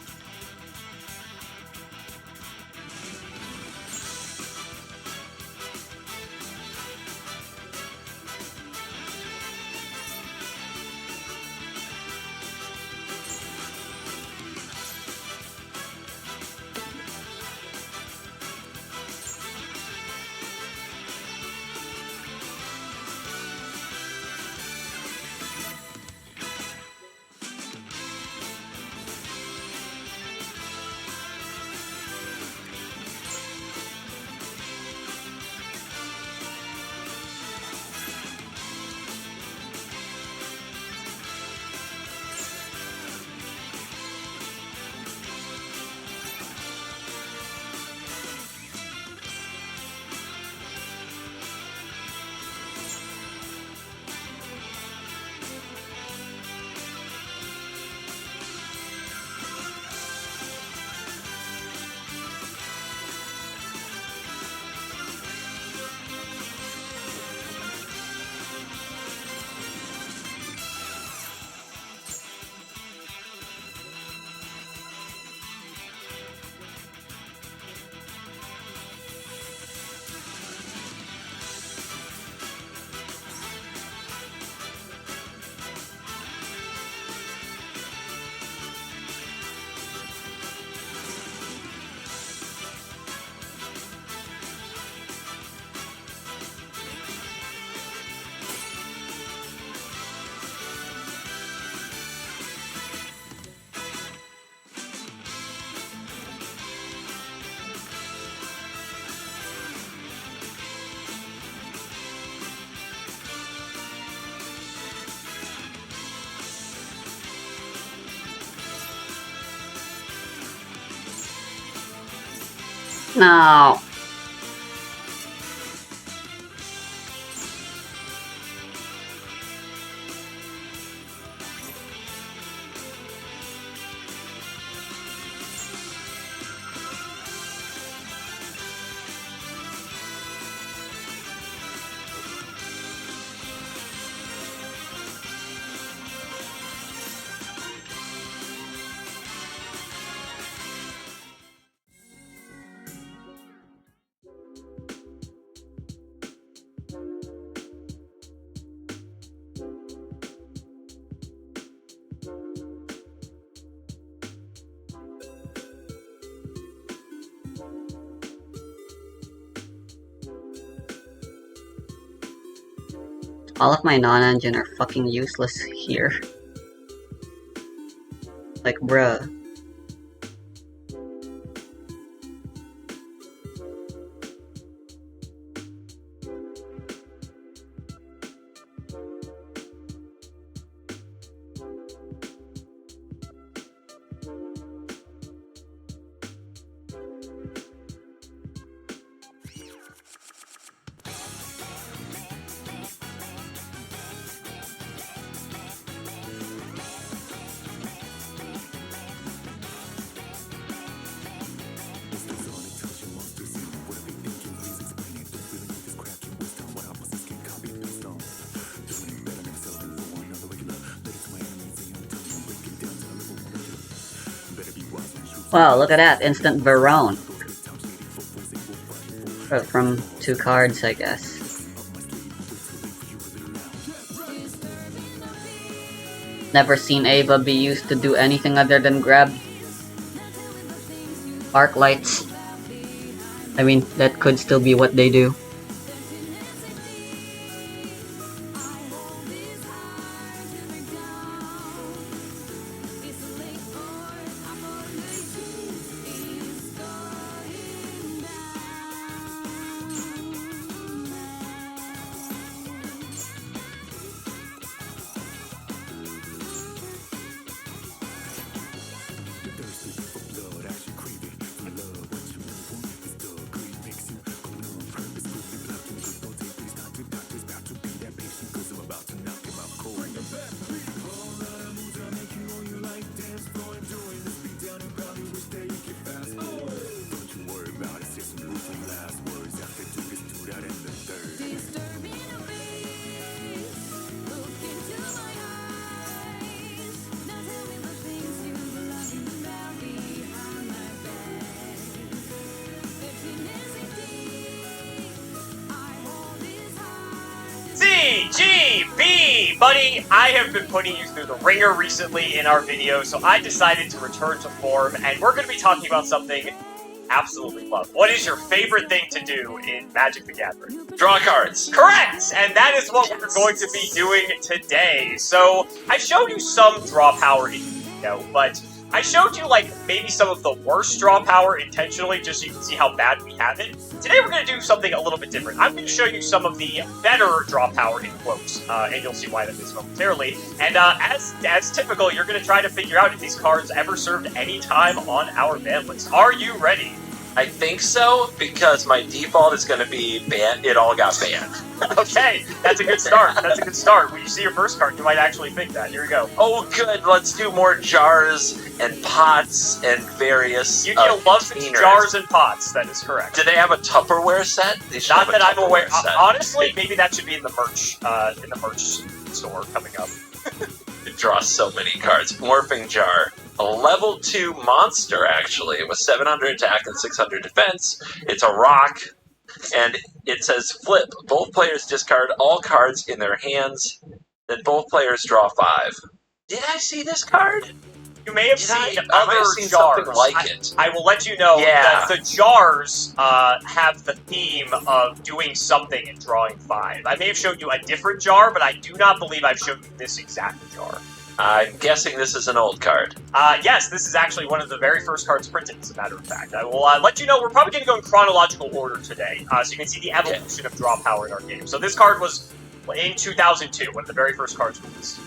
No. All of my non-engine are fucking useless here. Like, bruh. Wow, look at that, instant Verone. From 2 cards, I guess. Never seen Ava be used to do anything other than grab arc lights. I mean, that could still be what they do. YGB! Buddy, I have been putting you through the ringer recently in our videos, so I decided to return to form, and we're going to be talking about something absolutely love. What is your favorite thing to do in Magic the Gathering? Draw cards. Correct! And that is what we're going to be doing today. So, I showed you some draw power in the video, but I showed you, like, maybe some of the worst draw power intentionally, just so you can see how bad we have it. Today we're going to do something a little bit different. I'm going to show you some of the better draw power in quotes, and you'll see why that is momentarily. And as typical, you're going to try to figure out if these cards ever served any time on our ban list. Are you ready? I think so, because my default is going to be banned. It all got banned. Okay, that's a good start. That's a good start. When you see your first card, you might actually think that. Here we go. Oh, good. Let's do more jars and pots and various. Yu-Gi-Oh! Loves its jars and pots. That is correct. Do they have a Tupperware set? They should Not have that a I'm aware. Tupperware set. Honestly, maybe that should be in the merch store coming up. It draws so many cards. Morphing Jar. A level 2 monster, actually, with 700 attack and 600 defense. It's a rock, and it says flip. Both players discard all cards in their hands, then both players draw 5. Did I see this card? You may have seen I other might have seen jars. something like it. I will let you know Yeah. that the jars have the theme of doing something and drawing 5. I may have shown you a different jar, but I do not believe I've shown you this exact jar. I'm guessing this is an old card. Yes, this is actually one of the very first cards printed, as a matter of fact. I will let you know, we're probably going to go in chronological order today, so you can see the evolution of draw power in our game. So this card was in 2002, one of the very first cards released.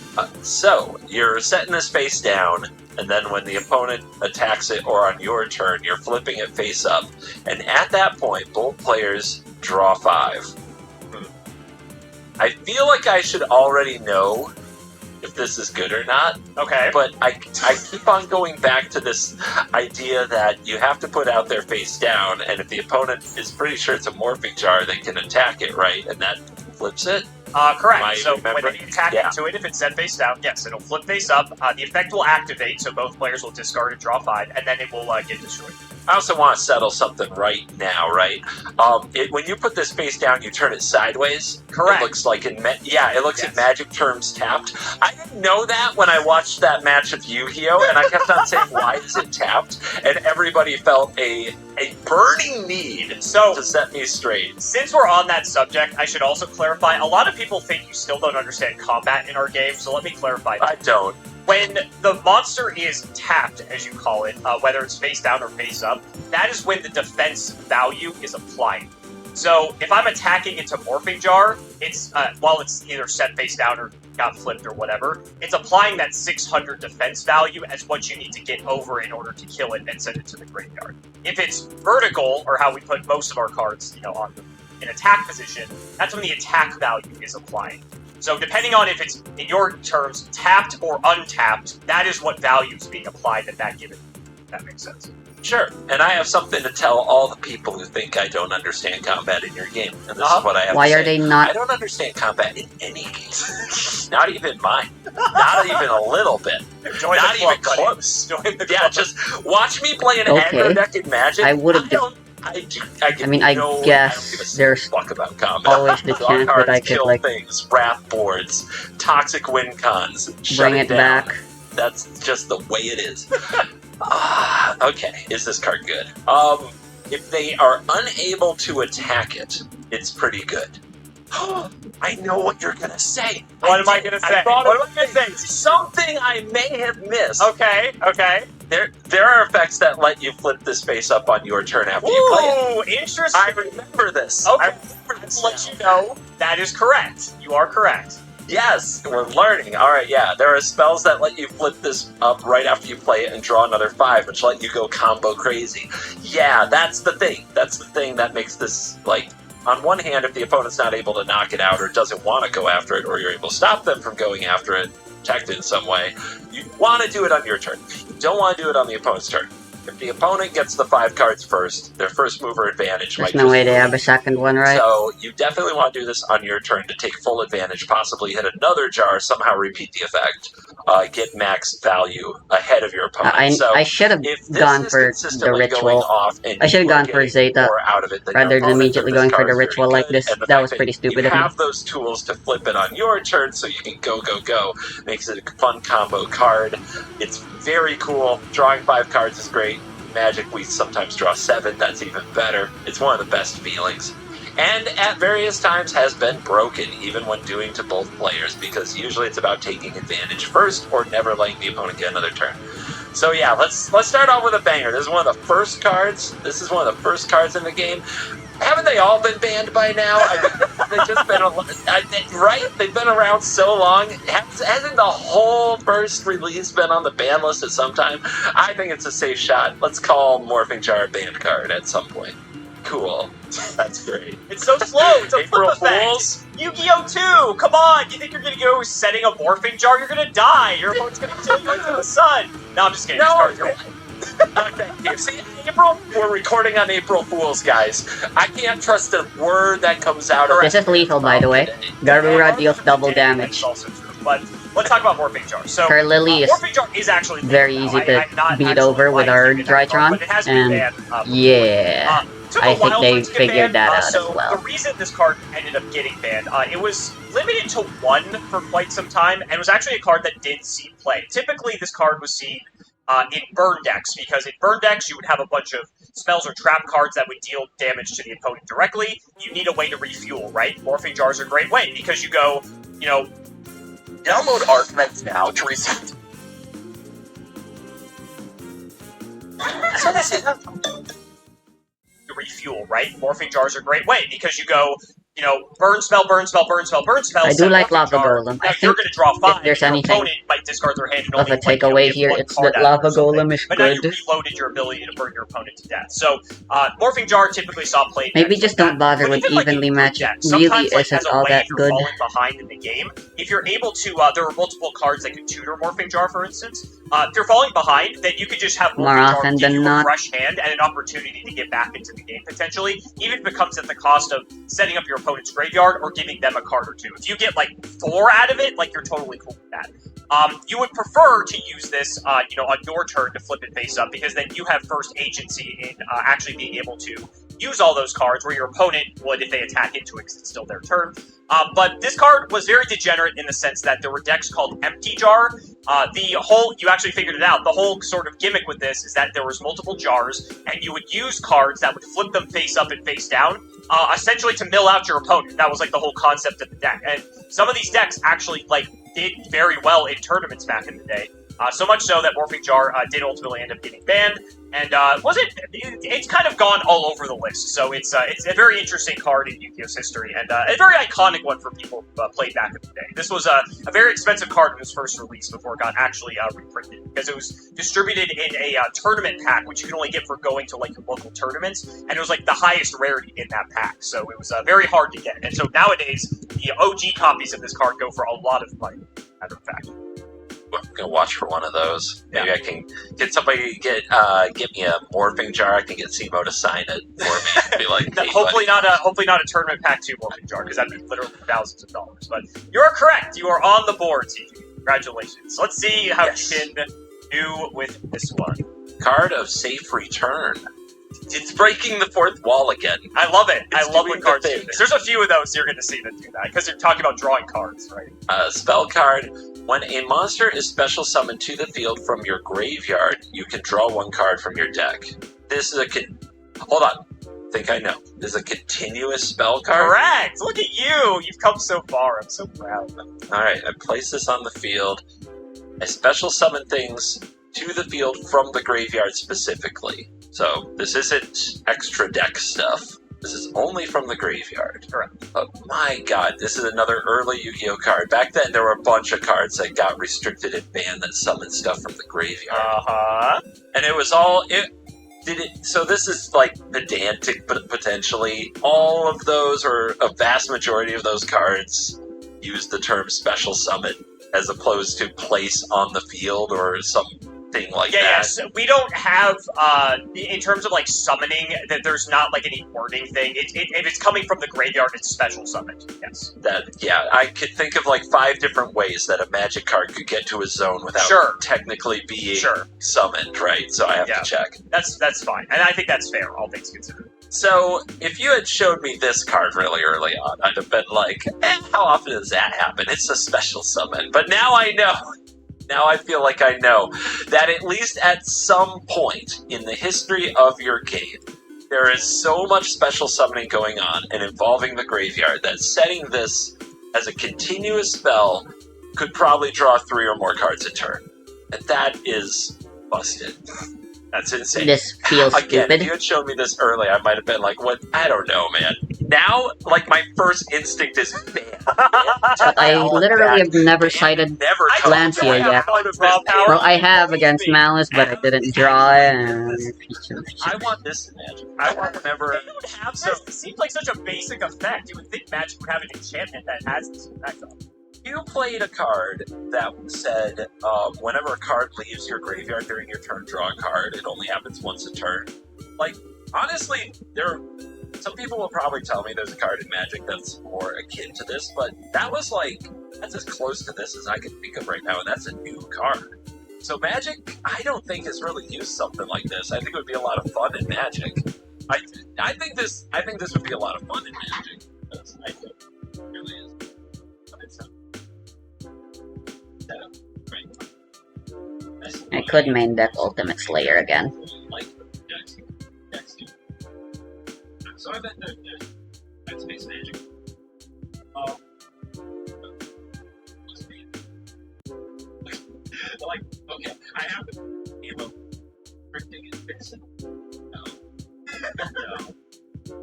So, you're setting this face down, and then when the opponent attacks it or on your turn, you're flipping it face up. And at that point, both players draw 5. I feel like I should already know if this is good or not. Okay. But I keep on going back to this idea that you have to put out their face down, and if the opponent is pretty sure it's a morphing jar, they can attack it, right? And that flips it? Correct. So when you attack into it, if it's set face down, yes, it'll flip face up. The effect will activate, so both players will discard and draw 5, and then it will get destroyed. I also want to settle something right now, right? When you put this face down, you turn it sideways. Correct. It looks like in Magic terms tapped. I didn't know that when I watched that match of Yu-Gi-Oh, and I kept on saying, "Why is it tapped?" And everybody felt a burning need to set me straight. Since we're on that subject, I should also clarify. A lot of people think you still don't understand combat in our game, so let me clarify that. I don't. When the monster is tapped, as you call it, whether it's face down or face up, that is when the defense value is applied. So if I'm attacking into Morphing Jar, it's while it's either set face down or got flipped or whatever, it's applying that 600 defense value as what you need to get over in order to kill it and send it to the graveyard. If it's vertical, or how we put most of our cards, on in attack position, that's when the attack value is applying. So depending on if it's, in your terms, tapped or untapped, that is what value is being applied at that given. If that makes sense. Sure, and I have something to tell all the people who think I don't understand combat in your game, and this is what I have to say. Why are they not? I don't understand combat in any game. Not even mine. Not even a little bit. Join Not the club, even close. Join the Yeah, club. just watch me play an Okay. aggro deck in Magic. I would have. I guess there's fuck about combat. always the Draw chance cards, that I could kill like things, wrath boards, toxic win cons, shut bring it down. back. That's just the way it is. Okay, is this card good? If they are unable to attack it, it's pretty good. I know what you're gonna say. What am I gonna say? What am I gonna say? Something I may have missed. Okay. There are effects that let you flip this face up on your turn after you play it. Ooh, interesting. I remember this. Okay. I remember this I'll let you know that is correct. You are correct. Yes, we're learning. Alright, yeah. There are spells that let you flip this up right after you play it and draw another 5, which let you go combo crazy. Yeah, that's the thing. That's the thing that makes this, like, on one hand, if the opponent's not able to knock it out or doesn't want to go after it, or you're able to stop them from going after it, protect it in some way, you want to do it on your turn. You don't want to do it on the opponent's turn. If the opponent gets the 5 cards first, their first mover advantage There's might no just way they have a leave. second one, right? So you definitely want to do this on your turn to take full advantage, possibly hit another jar, somehow repeat the effect, get max value ahead of your opponent. I should have if this gone is for the consistently going ritual. off and I should have you are gone for getting Zeta more out of it than your rather than opponent, immediately then this going for card the is very ritual like good, this. and the That fact was pretty stupid you of me. have those tools to flip it on your turn so you can go, makes it a fun combo card. It's very cool. Drawing 5 cards is great. Magic, we sometimes draw 7. That's even better. It's one of the best feelings. And at various times has been broken, even when doing to both players, because usually it's about taking advantage first or never letting the opponent get another turn. So yeah, let's start off with a banger. This is one of the first cards. This is one of the first cards in the game. Haven't they all been banned by now? I mean, they've just been, right? They've been around so long. Hasn't the whole first release been on the ban list at some time? I think it's a safe shot. Let's call Morphing Jar a banned card at some point. Cool. That's great. It's so slow. It's a April flip effect. Fools? Yu-Gi-Oh! 2! Come on! You think you're gonna go setting a morphing jar? You're gonna die! Your opponent's gonna kill you into the sun! No, I'm just kidding. No, This card's okay. You see, April, we're recording on April Fools, guys. I can't trust a word that comes out of This is lethal, by the way. Garura deals double damage. That's also true. But let's talk about morphing jar. So Her Lily is morphing jar is actually very now. easy to I'm not beat actually over with playing our it that Drytron, but it has been and banned, before. yeah. Took a I think while they for it to get figured banned, that out so as well. the reason this card ended up getting banned, it was limited to 1 for quite some time, and was actually a card that did see play. Typically, this card was seen in burn decks, because in burn decks you would have a bunch of spells or trap cards that would deal damage to the opponent directly. You need a way to refuel, right? Morphing jars are a great way, because you go, you know... Download ArcMeds now to receive... refuel, right? Morphing jars are a great way, because you go, you know, burn spell, burn spell, burn spell, burn spell. I do like Morphing Lava jar. Golem. Now I you're think going to draw 5. there's your anything opponent might discard their hand and of only a takeaway here, get it's one that card out of it or Lava something. Golem is But now you good. reloaded your ability to burn your opponent to death. So, Morphing Jar typically saw play. Maybe just don't bother but with even, like, evenly in matched. good decks, Really sometimes, like, isn't as a all way that if you're good. falling behind in the game, if you're able to, there are multiple cards that could tutor Morphing Jar, for instance. If you're falling behind, then you could just have More Morphing Jar often give than you a not. fresh hand and an opportunity to get back into the game, potentially, even if it comes at the cost of setting up your opponent's graveyard or giving them a card or 2. If you get, like, 4 out of it, like, you're totally cool with that. You would prefer to use this, you know, on your turn to flip it face up, because then you have first agency in actually being able to use all those cards, where your opponent would if they attack into it, because it's still their turn. But this card was very degenerate in the sense that there were decks called Empty Jar. You actually figured it out. The whole sort of gimmick with this is that there was multiple jars, and you would use cards that would flip them face up and face down, essentially to mill out your opponent. That was like the whole concept of the deck. And some of these decks actually like did very well in tournaments back in the day. So much so that Morphing Jar did ultimately end up getting banned, and it's kind of gone all over the list. So it's a very interesting card in Yu-Gi-Oh's history, and a very iconic one for people who played back in the day. This was a very expensive card when it was first released before it got actually reprinted, because it was distributed in a tournament pack, which you can only get for going to like your local tournaments, and it was like the highest rarity in that pack. So it was very hard to get. And so nowadays, the OG copies of this card go for a lot of money, matter of fact. I'm gonna watch for one of those. Maybe I can get somebody to get me a Morphing Jar. I can get Simo to sign it for me. Be like, hey, hopefully not a tournament pack 2 Morphing Jar, because that'd be literally thousands of dollars. But you are correct. You are on the board, TG. Congratulations. Let's see how you can do with this one. Card of Safe Return. It's breaking the fourth wall again. I love it. I love when cards do thing. this. There's a few of those you're going to see that do that, because you're talking about drawing cards, right? Spell card. When a monster is special summoned to the field from your graveyard, you can draw 1 card from your deck. This is hold on. I think I know. This is a continuous spell card. Correct! Look at you! You've come so far. I'm so proud. Alright, I place this on the field. I special summon things to the field from the graveyard specifically. So, this isn't extra deck stuff. This is only from the graveyard. Correct. But my god, this is another early Yu-Gi-Oh card. Back then, there were a bunch of cards that got restricted and banned that summoned stuff from the graveyard. Uh-huh. And it was all... So this is, like, pedantic, but potentially. All of those, or a vast majority of those cards, use the term special summon, as opposed to place on the field or some thing like Yeah, that. yes. We don't have, in terms of, like, summoning, that there's not, like, any wording thing. If it's coming from the graveyard, it's special summoned, yes. Yeah, I could think of, like, 5 different ways that a magic card could get to a zone without technically being summoned, right? So I have to check. That's fine. And I think that's fair, all things considered. So, if you had showed me this card really early on, I'd have been like, how often does that happen? It's a special summon. But now I know. Now I feel like I know that at least at some point in the history of your game, there is so much special summoning going on and involving the graveyard that setting this as a continuous spell could probably draw 3 or more cards a turn. And that is busted. That's insane. This feels Again, stupid. if you had shown me this early, I might have been like, what? I don't know, man. Now, like, my first instinct is ban. I literally have never cited Lancia yet. Well, I have against Malice, but I didn't draw it. I want this in Magic. I want whenever... It would have this. It seems like such a basic effect. You would think Magic would have an enchantment that has this effect on it. You played a card that said, whenever a card leaves your graveyard during your turn, draw a card. It only happens once a turn. Like, honestly, some people will probably tell me there's a card in Magic that's more akin to this, but that was like, that's as close to this as I can think of right now, and that's a new card. So Magic, I don't think has really used something like this. I think it would be a lot of fun in Magic. I think this would be a lot of fun in Magic. I think it really is. I could main deck Ultimate Slayer again. So I bet that's Space Magic. Like, okay, I have to give a printing and fixing.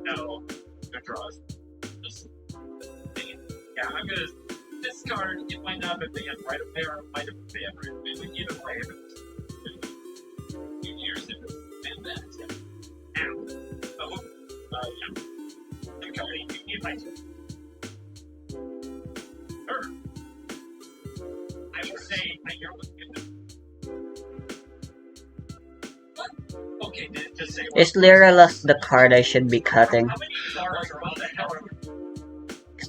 No, draws. Yeah, I'm gonna discard. It might not have been right up there, it might have been right. Either way, if it's 2 years, it was fantastic. Ow. Oh, yeah. Okay, you might. Sure. I would say I hear what's good. What? Okay, just say what. Is Lyralus the card I should be cutting? How many cards are on the hell?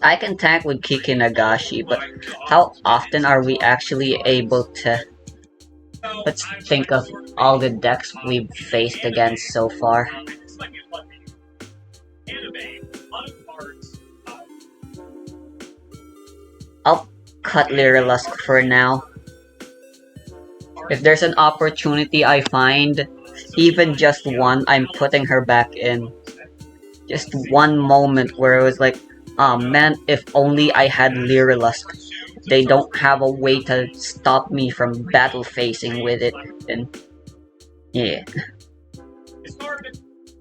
I can tank with Kiki Nagashi, but how often are we actually able to... Let's think of all the decks we've faced against so far. I'll cut Lyrilusk for now. If there's an opportunity I find, even just one, I'm putting her back in. Just one moment where it was like, oh man, if only I had Lyrilusk. They don't have a way to stop me from battle facing with it, and yeah. It's hard.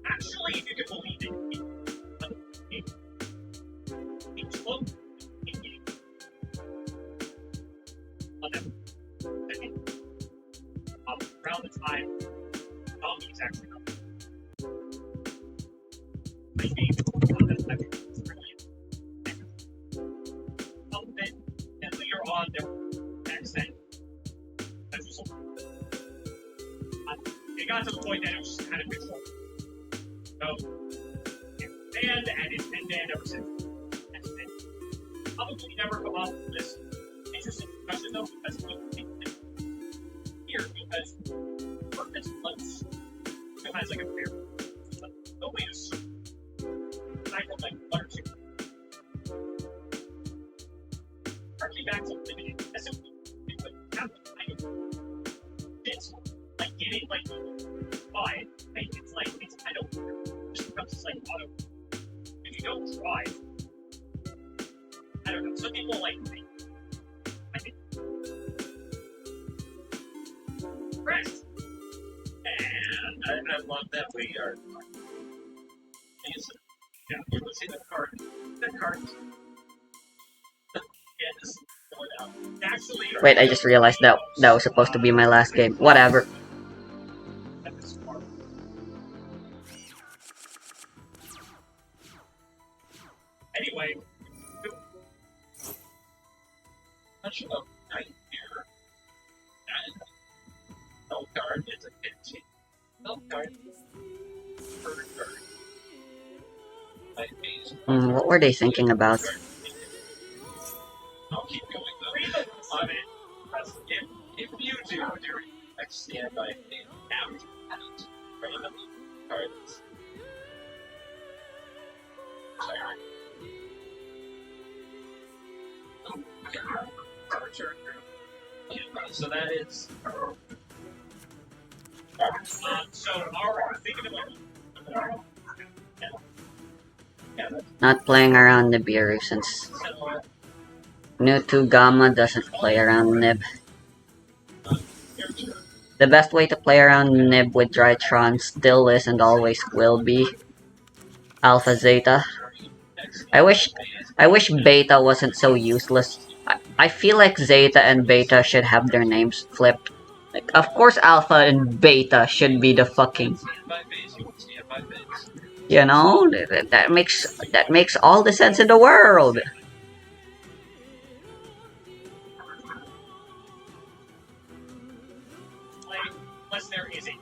Actually, if you can believe it, around the time Tommy's actually coming. You're on their accent. That's just it got to the point that it was just kind of controlled. So, it's banned and it's been banned ever since. That's it. Probably never come up with this interesting discussion though, because we think here, because purpose once it has like a fair no way to search. I don't like one or two. Harking back to limited, as if we would have the kind of bits, like getting like buy, right? It's like it's kind of just becomes like auto. If you don't try, I don't know. Some people like me. I think rest. And I love that we are. Yeah, let's see the card. The card. Actually, Wait, I just realized that was supposed to be my last game. Whatever. Anyway, Much of nightmare. And card is a 15. Spell card. Bird card. What were they thinking about? I'll keep going though. On it. If you do during next standby phase, after that, random cards. Sorry. Archer. So that is. So are thinking about Not playing around Nibiru since New 2 Gamma doesn't play around Nib. The best way to play around Nib with Drytron still is and always will be Alpha Zeta. I wish Beta wasn't so useless. I feel like Zeta and Beta should have their names flipped. Like, of course Alpha and Beta should be the fucking... You know, that makes all the sense in the world. unless there is a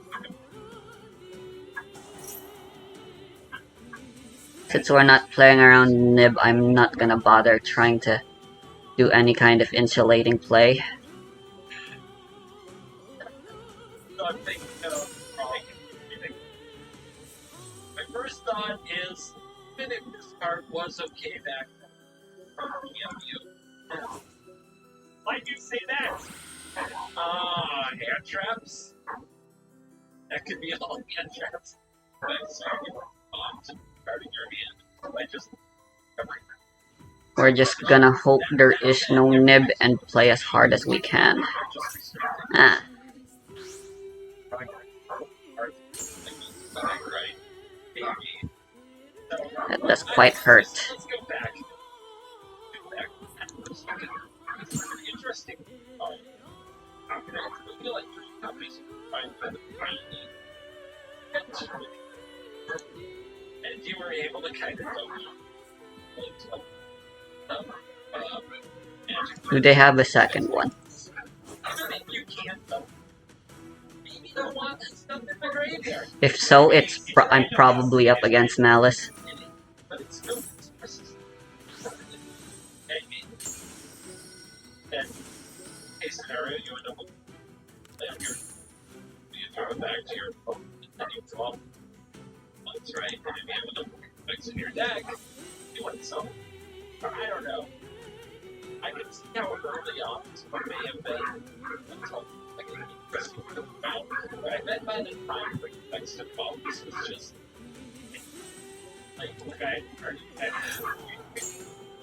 Since we're not playing around Nib, I'm not gonna bother trying to do any kind of insulating play. So I'm thinking my first thought is, even if this card was okay back from EMU. Why'd you say that? Hand traps? That could be all hand traps. But sorry, to card in your hand. I just We're just gonna hope there is no Nib and play as hard as we can. Ah. That does quite hurt. Let's go back. Interesting. I feel like three companies find that and you were able to kind of Do they have a second one? you can't though. Maybe they'll want that stuff in the graveyard. If so, I'm probably up against Malice. But it's still then case scenario you end up with you throw it back to your opponent and you draw once, right? And if you have enough effects in your deck, you want some. I don't know. I can see how early on it may have been until like an interesting amount. But I bet by the time the effects to fall, this was just like okay,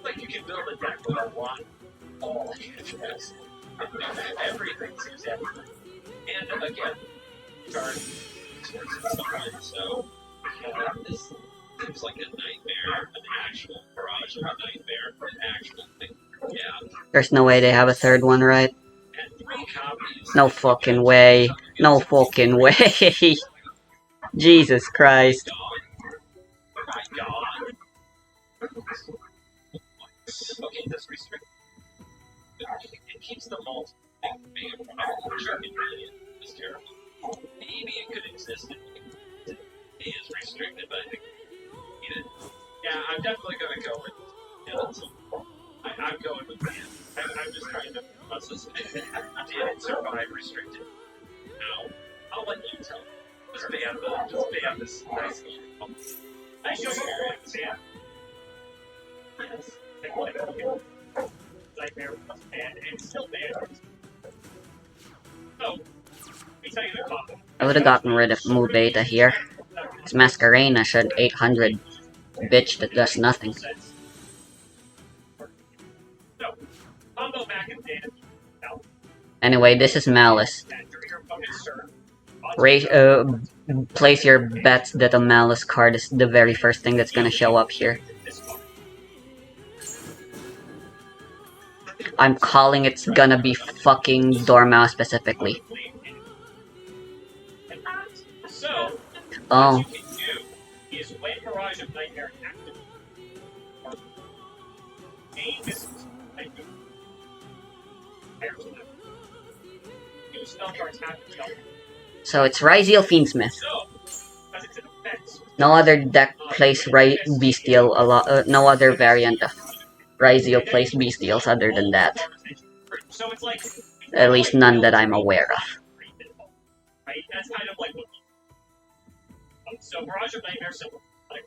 like you can build a deck with a lot all interest. Everything seems everything. And again, card sometimes, so this seems like a nightmare, an actual barrage of a nightmare, an actual thing. Yeah. There's no way they have a third one, right? And 3 copies. No fucking way. No fucking way. Jesus Christ. Oh my god. Okay, this restrict. It keeps the malt being a problem. Sure, it really is terrible. Maybe it could exist if it is restricted, but I think yeah, I'm definitely gonna go with I'm going with ban. I'm just trying to process it. Did it survive restricted? No. I'll let you tell. Just ban this nice game. I show you your exam. Yes. Nightmare was banned, and it's still banned. So, let me tell you the comment. I would have gotten rid of Mu Beta here. This Masquerena should 800 bitch that does nothing. So, combo back and data. Anyway, this is Malice. Place your bets that a Malice card is the very first thing that's gonna show up here. I'm calling it's gonna be fucking Dormouse specifically. So, Oh. what you can do is when Mirage of Nightmare activates, aim this use spell cards have to be So it's Ryzeal Fiendsmith. As it's an offense. No other deck plays Bestial a lot. No other variant of Ryzeal plays Bestials other than that. So it's like At least none that I'm aware of. right? That's kind of like what. So Barrage of Nightmare, so like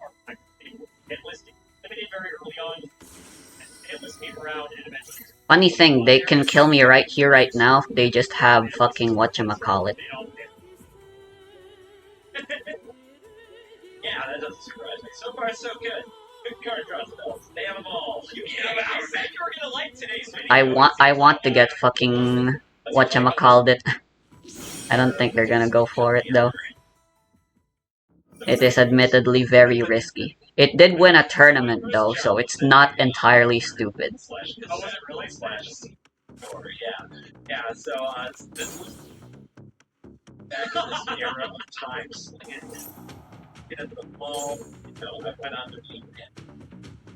enlisting limited very early on, enlist came around and eventually. Funny thing, they can kill me right here, right now. They just have fucking whatchamacallit. Yeah, that doesn't surprise me. So far, so good. Good card draws, though. They have them all. You said you were gonna like today's video. I want to get fucking whatchamacallit. I don't think they're gonna go for it though. It is admittedly very risky. It did win a tournament though, so it's not entirely stupid. Oh, was it really Slash? Or, yeah, so, this was back in this era of times. At the mall, I went on the weekend.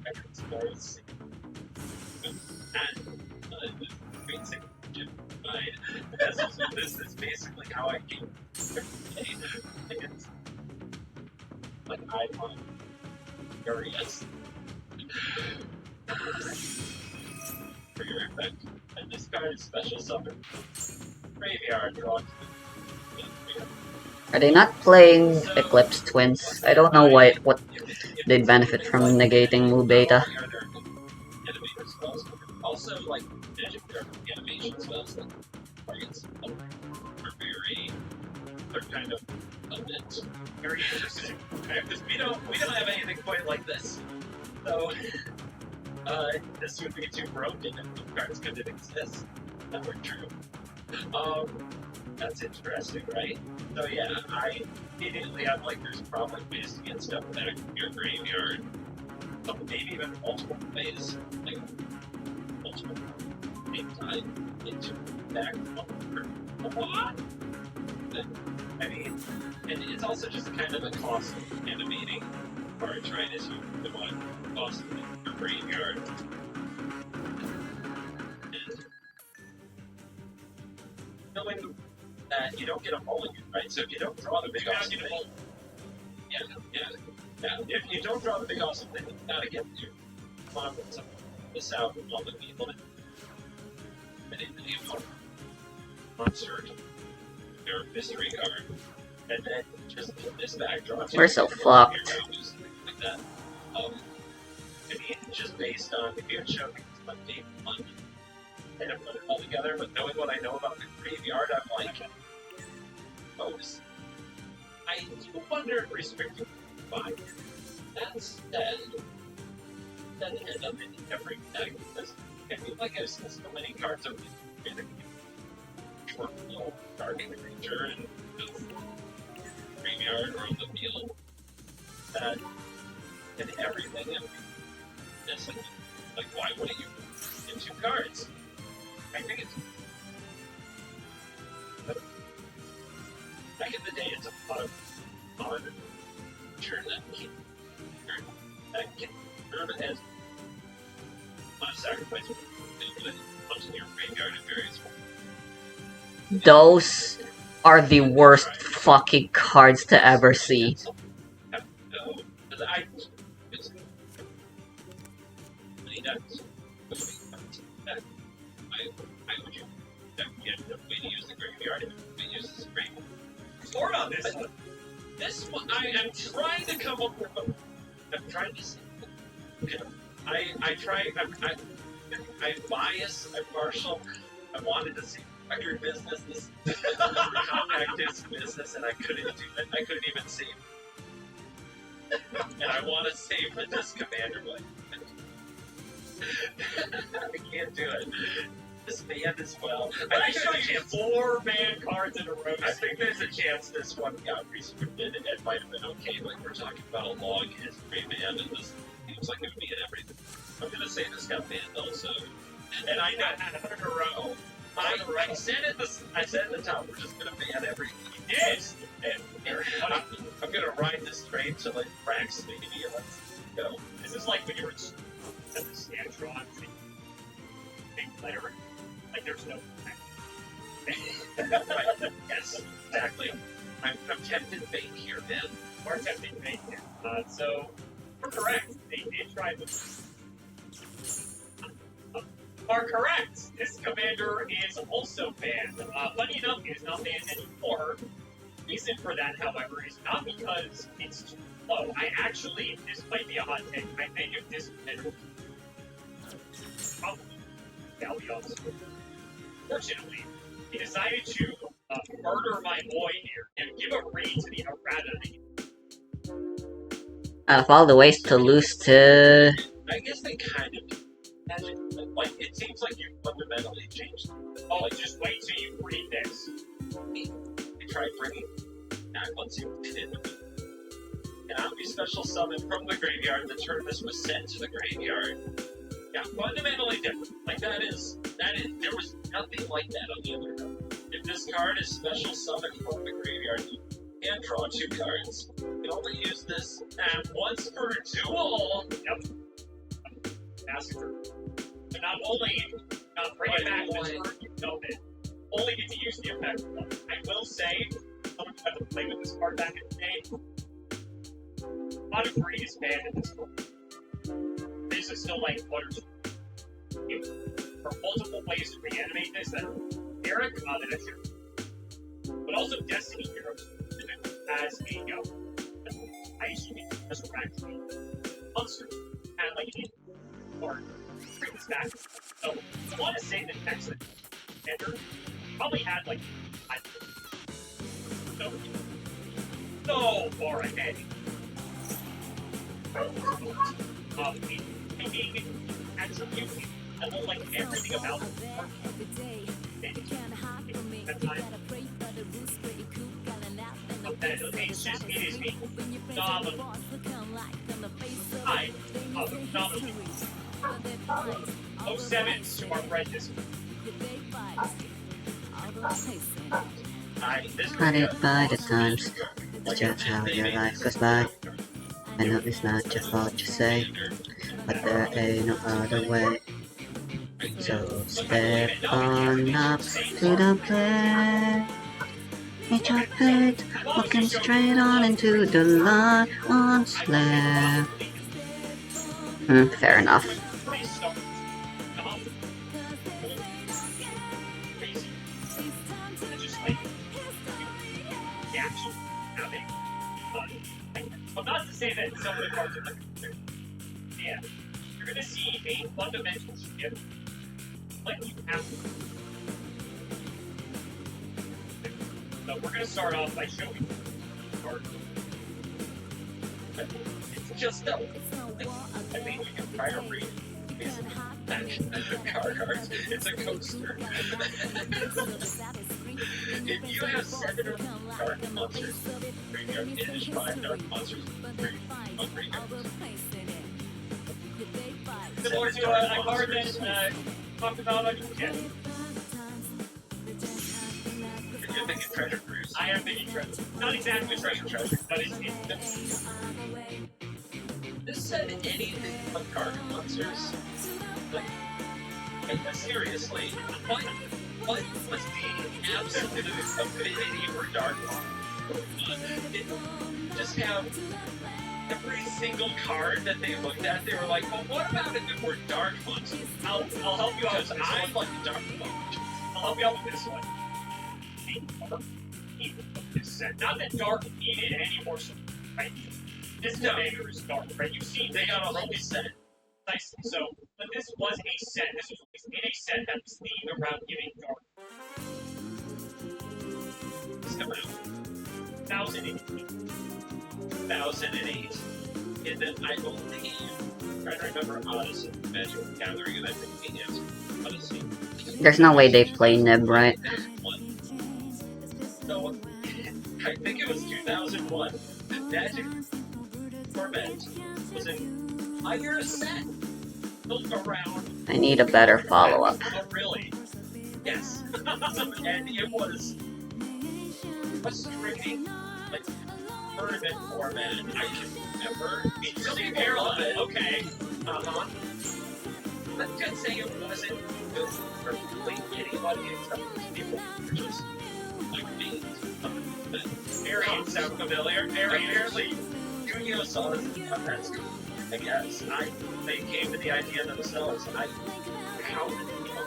Record stores. And, it was basic mine. This is basically how I came like I want curious for your effect. And this card is special summon. Graveyard draw. Are they not playing Eclipse Twins? I don't know what they'd benefit from negating Mu Beta. Also, like, animation spells that targets are very, they're kind of a bit very interesting. Because we don't have anything quite like this. So, this would be too broken if the cards couldn't exist. That were true. That's interesting, right? So yeah, I immediately I'm like, there's probably ways to get stuff back from your graveyard. Maybe even multiple ways, like multiple time into back what? I mean, and it's also just kind of a cost of animating cards, right? As you the one cost of your graveyard. Knowing that you don't get a mulligan, right? So if you don't draw the big awesome thing, yeah. If you don't draw the big awesome thing, you gotta get your confidence of this out with all the people that many monster your mystery card, and then just put this back draw. We're so fucked. Like that. I mean, just based on if you had shown me this game one. And I put it all together, but knowing what I know about the graveyard, I'm like, folks, I do wonder if restricting 5 that's dead. Doesn't end up in every deck because I feel like I've seen so many cards of the short little targeting the creature and graveyard or on the field that in everything and missing. Like, why wouldn't you in 2 cards? I think it's back in the day. It's a lot of fun. Sure, that can Urban has a lot of sacrifice onto your graveyard in various forms. Those are the worst fucking cards to ever see. Scored on this one. This one, I am trying to come up with a. I'm trying to see. I'm biased, I'm partial. I wanted to see record business, this compact disc business, and I couldn't do it. I couldn't even save. And I want to save the disc commander, but I can't do it. This band as well. I showed you 4 band cards in a row. I think there's a chance this one got restricted and it might have been okay. Like, we're talking about a long history band, and this seems like it would be in everything. I'm gonna say this got banned also. And I got in a row. I said at the top, we're just gonna ban everything. Yes! And I'm gonna ride this train till it cracks, maybe. Let's go. This is like when you were at the Scantron big letter. Like, there's no. Right. Yes, exactly. I'm tempted fate here, man. We're tempting fate here. So, we're correct. They did try to... Are correct. This commander is also banned. Funny enough, it is not banned anymore. Reason for that, however, is not because it's too low. I actually, this might be a hot take, I think if this commander probably Galleon's. Fortunately, he decided to murder my boy here and give a read to the errata. Out of all the ways to lose to... I guess they kind of... Like, it seems like you fundamentally changed. Oh, just wait till you read this. I tried bringing back once you did. Cannot be special summoned from the graveyard. The turn this was sent to the graveyard. Yeah, fundamentally different. Like, there was nothing like that on the other card. If this card is special summoned from the graveyard, you can draw 2 cards. You can only use this once per duel. Yep. Massacre. So not only bring it back this turn, you know that only get to use the effect. I will say, someone who had to play with this card back in the day, a lot of greed is banned at this point. This is still like one or two. There are multiple ways to reanimate this that Eric, that is your, but also Destiny Heroes as a IGB resurrect monster and like or bring this back. So I want to say that next ender probably had like so far ahead. Taking attribute I don't like everything about it. That time. It is a nominal. Nominal. 07 to our friend this Haunted by the times, it's just how your life goes by. I know it's not your fault to say, but there ain't no other way. So step on up to the plate. It's your fate, walking straight on into the lion's lair. Fair enough. Well, not to say that some of the cards are like yeah, you're gonna see a fundamental shift. Like you have to. So we're gonna start off by showing the card. It's just that I think we can try to read these cards. It's a coaster. If you have 7 or dark monsters, graveyard finish 5 dark monsters on graveyard. Similar to a card that talked about on YouTube. You're thinking Treasure Cruise. I am thinking treasure. Not exactly treasure, but it's This said anything but dark monsters. Like, seriously, what was the absolute affinity for dark monsters? Just have every single card that they looked at, they were like, well, what about if it were dark monsters? I'll help you out with this I one. like dark monsters. I'll help you out with this one. This set. Not that dark needed any more support, right? This commander is dark, right? You've seen They got a whole set. Nice. So, but this was a set. This was in a set that was themed around giving dark. It's coming out. 2008. 2008. And then I believe, I'm trying to remember Odyssey, Magic the Gathering, and I think it is Odyssey. There's no way they play Nib, right? So, I think it was 2001. Magic Torment was an entire set built around. I need a better follow-up. Oh, really? Yes. And it was a stripping, like, tournament format. I can remember. It's really parallel. Okay. Uh-huh. I can say it wasn't good for really anybody except for people who were just like beings. Variants sound familiar. Apparently, Yu-Gi-Oh saw this as I guess. They came to the idea themselves. How did they know?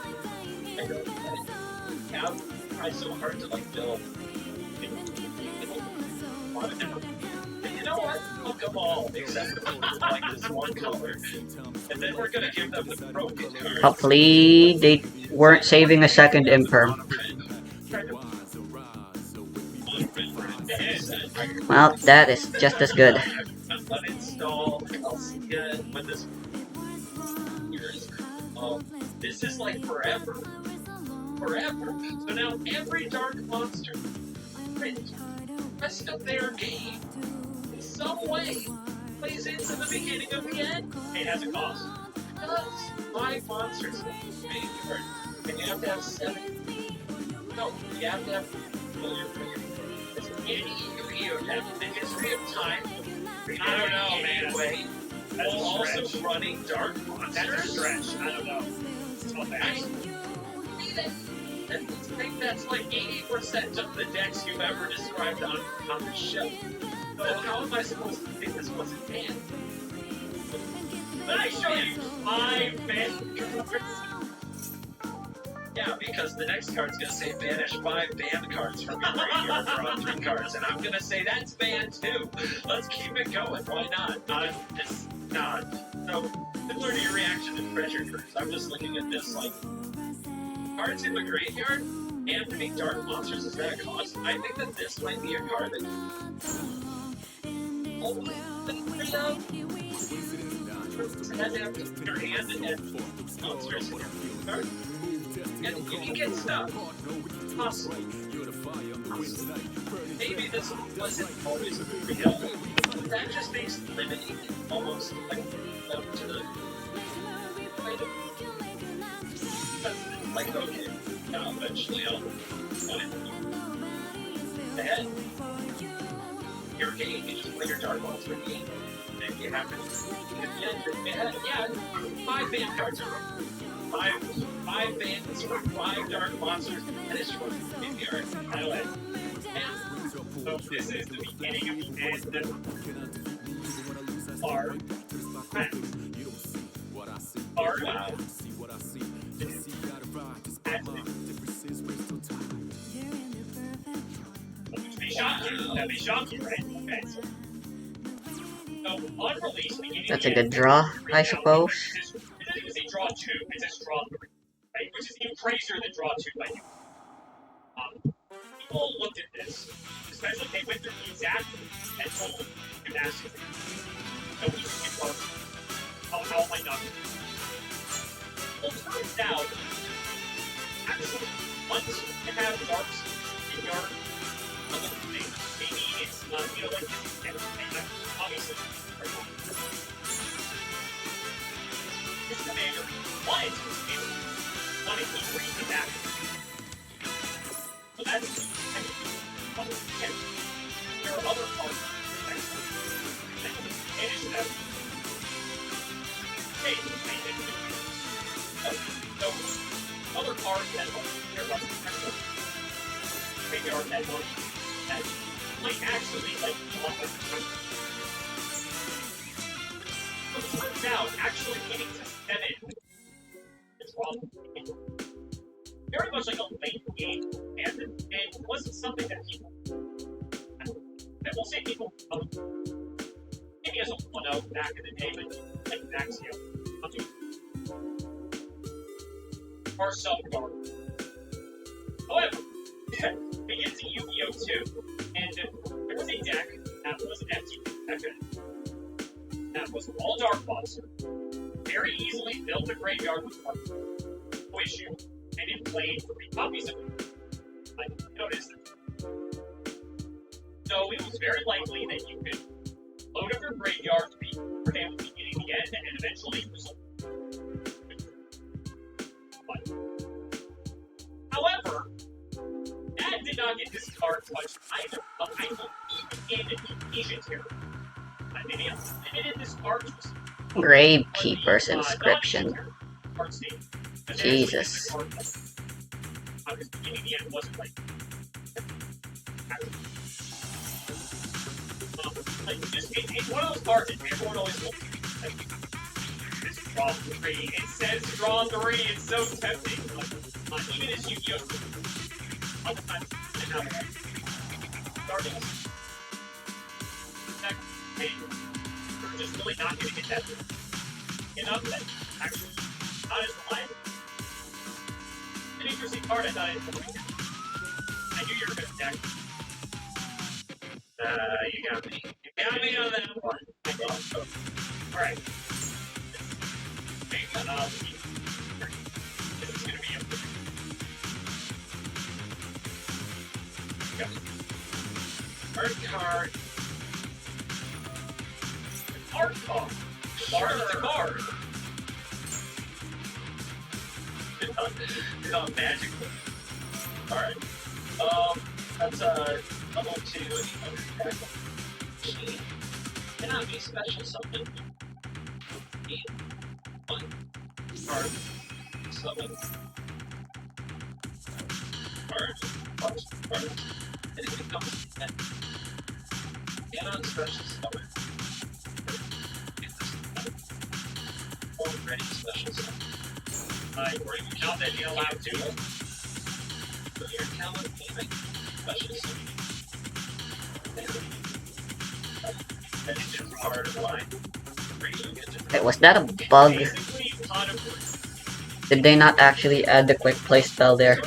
I don't know. How try so hard to like build. You know what? Look them all except like this one color. And then we're gonna give them the broken cards. Hopefully, they weren't saving a second imperm. Well, that is just as good. Uninstall. I'll see it when this. This is like forever. Forever. So now every dark monster, rest of their game, in some way, plays into the beginning of the end. It has a cost. Because 5 monsters main card, and you have to have 7. No, you have to have. It's any Yu-Gi-Oh deck in the history of time. I don't know, man. Way, That's while a also stretch. running dark monsters. That's a stretch. I don't know. It's not bad. I think that's like 80% of the decks you've ever described on the show. So how am I supposed to think this wasn't banned? But I showed you 5 banned cards. Yeah, because the next card's gonna say banish 5 banned cards from your graveyard for on 3 cards, and I'm gonna say that's banned too. Let's keep it going. Why not? It's not. So similar to your reaction to treasure cruise, I'm just looking at this like cards in the graveyard and to make dark monsters is that a cost? I think that this might be a card that only the 3 of your hand and monsters in your card. And you can get stuff. Possibly. Maybe this wasn't always real. That just makes limiting almost like up to the kind of like okay. Now eventually I'll put it ahead. Your game, you just play your dark monster game. And you have to yeah, 5 banned cards are 5 bands for 5 dark monsters, and it's from graveyard. By the way. So this is the beginning of the end. Are That'd be shocking, right? Okay. So unreleased beginning. That's a good draw, I suppose. It's a draw 2. It's a draw 3, right? Which is even crazier than draw 2 by you. People looked at this, especially they went through the exact mental gymnastics. Nobody can get close. How am I not? Well, it turns out, actually, once you have darks in your thing, maybe it's not, you know, like, obviously, this commander wanted to bring it back. So that's there are other parts that manage that. So other cards that they're running graveyard that might actually like so it turns out actually getting to 7 is wrong. Very much like a late game, and it wasn't something that people. I will say people maybe as a 1-0 back in the day, but like Maxio, are self-guard. However, we get to Yu-Gi-Oh! 2, and there was a deck that was an empty deck that was all dark monster, very easily built a graveyard with one no issue, and it played 3 copies of it. I noticed it. So it was very likely that you could load up your graveyard to be prepared at the beginning of the end, and eventually resolve. But, however, that did not get this card touched either. I believe in Asian terror. Maybe I'm limited this card to Gravekeeper's inscription. Jesus. I was beginning the end wasn't like Like, it's one of those cards that everyone always looks at. Just draw 3. It says draw 3. It's so tempting. Like, even as Yu-Gi-Oh! All the time, and now starting. Hey, we're just really not going to get that enough that actually not as reliable. An interesting card I thought I knew you were going to deck. You got me. You got me on that one. Alright. This is gonna be a art card. Art card. Card is a card. It's not magical. Alright. That's level 2 machine. Cannot be special something. One card summon. Card. And it becomes an cannot special summon. Already special summon. Or you count that you're allowed to. So your talent can make special summon. That is just part of the line. Wait, was that a bug? Did they not actually add the quick play spell there?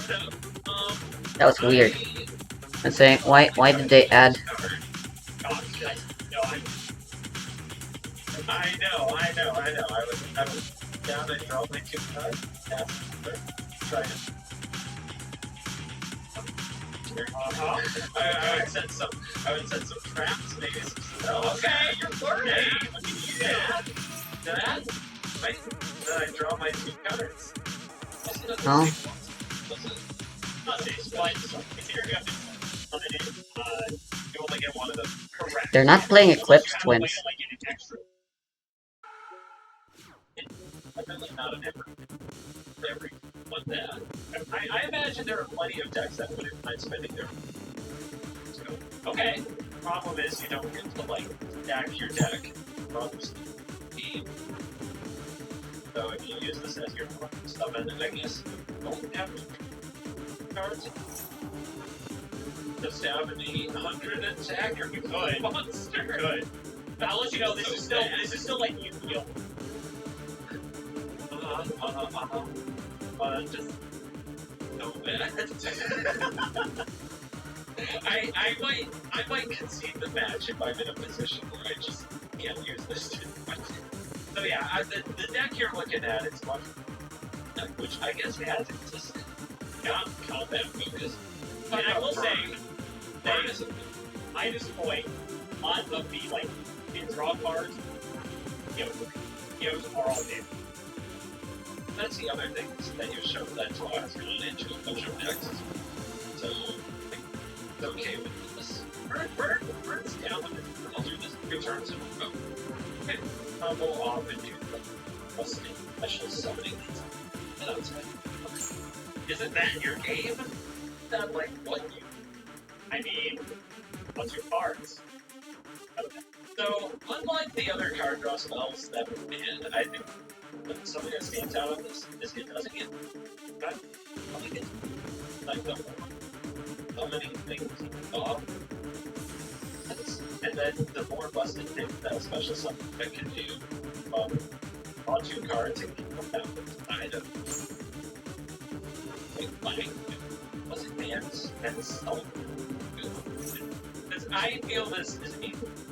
That was weird. I'm saying, why did they add? I know. I was down to draw my 2 cards. Try it. I would set some traps, maybe some spells. Okay, you're learning. Yeah. That? Then I draw my 2 cards. Oh. You only get one of them. Correct. They're not playing Eclipse Twins. Definitely not an every one that. I imagine there are plenty of decks that wouldn't mind spending their. Okay. Problem is you don't get to like stack your deck from the game. So if you use this as your summon, I guess you don't have cards. Just have an 800 attack, or you could monster. Good. But I'll let you know this is still like Yu-Gi-Oh! Just so bad. I might concede the match if I'm in a position where I just can't use this too much. So yeah, the deck you're looking at is one which I guess has existed. Not combat focus. And I will say, minus point on the like in draw cards, Yo's are all in. That's the other thing that you showed that draw has gone into a bunch of decks. So it's okay with this. Burns down and I'll do this 2 turns in a row. Okay. Combo off and do busting special summoning. And that's it. Isn't that your game? That like what you I mean, what's your cards? So, unlike the other card draw spells that were banned, I think something that stands out on this is it doesn't get like the summoning things off. And then the more busted thing that special summon that can do on 2 cards and keep them down with item. Like was it banned and so because I feel this is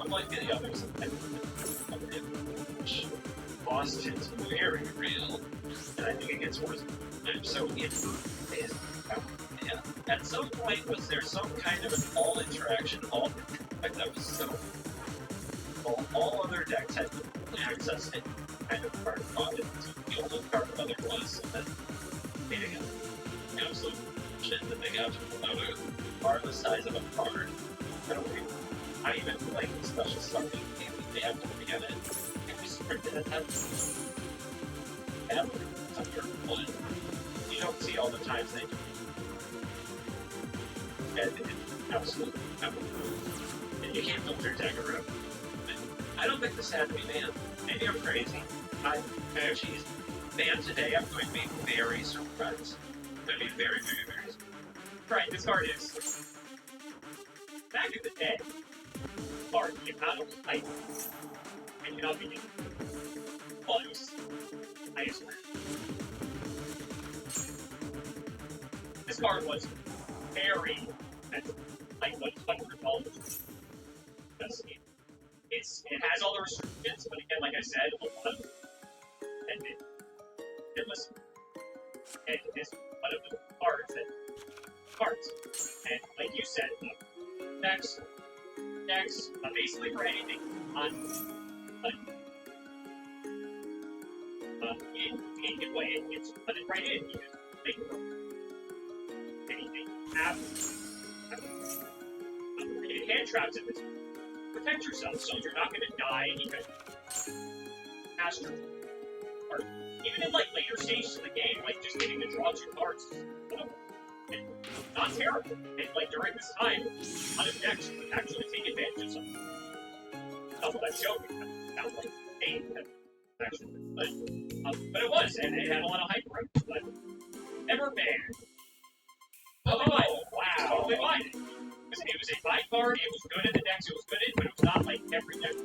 unlike the others. Boston's very real, and I think it gets worse. So at some point, was there some kind of an all interaction, like that was so. All other decks had access to kind of card bonded to the only card other was, and then meeting an absolute shit that they got without a card the size of a card. I even like the special something they have to forget it. You don't see all the times they do. Absolutely. And you can't filter deck around. I don't think this had to be banned. Maybe I'm crazy. I actually banned today. I'm going to be very surprised. I'm going to be very, very, very surprised. Right, this card is... Back in the day, card came out of height. And you know, well, it was... I used to... This card was very expensive. Like $100. It has all the restrictions, but again, like I said, a lot of and listen, it is one of the cards. And like you said, next, basically for anything it's put it right in. You just make it anything happen. You get hand traps in this. Protect yourself so you're not going to die even faster. Or even in like later stages of the game, like just getting to draw 2 cards is not terrible. And like during this time, on his decks, you can actually take advantage of something. That's what I showed you. That was like 8 actually. But it was, and it had a lot of hype around it. But never banned. Oh, wow. Totally fine. It was a 5 card, it was good in the decks, it was good in, but it was not like every deck.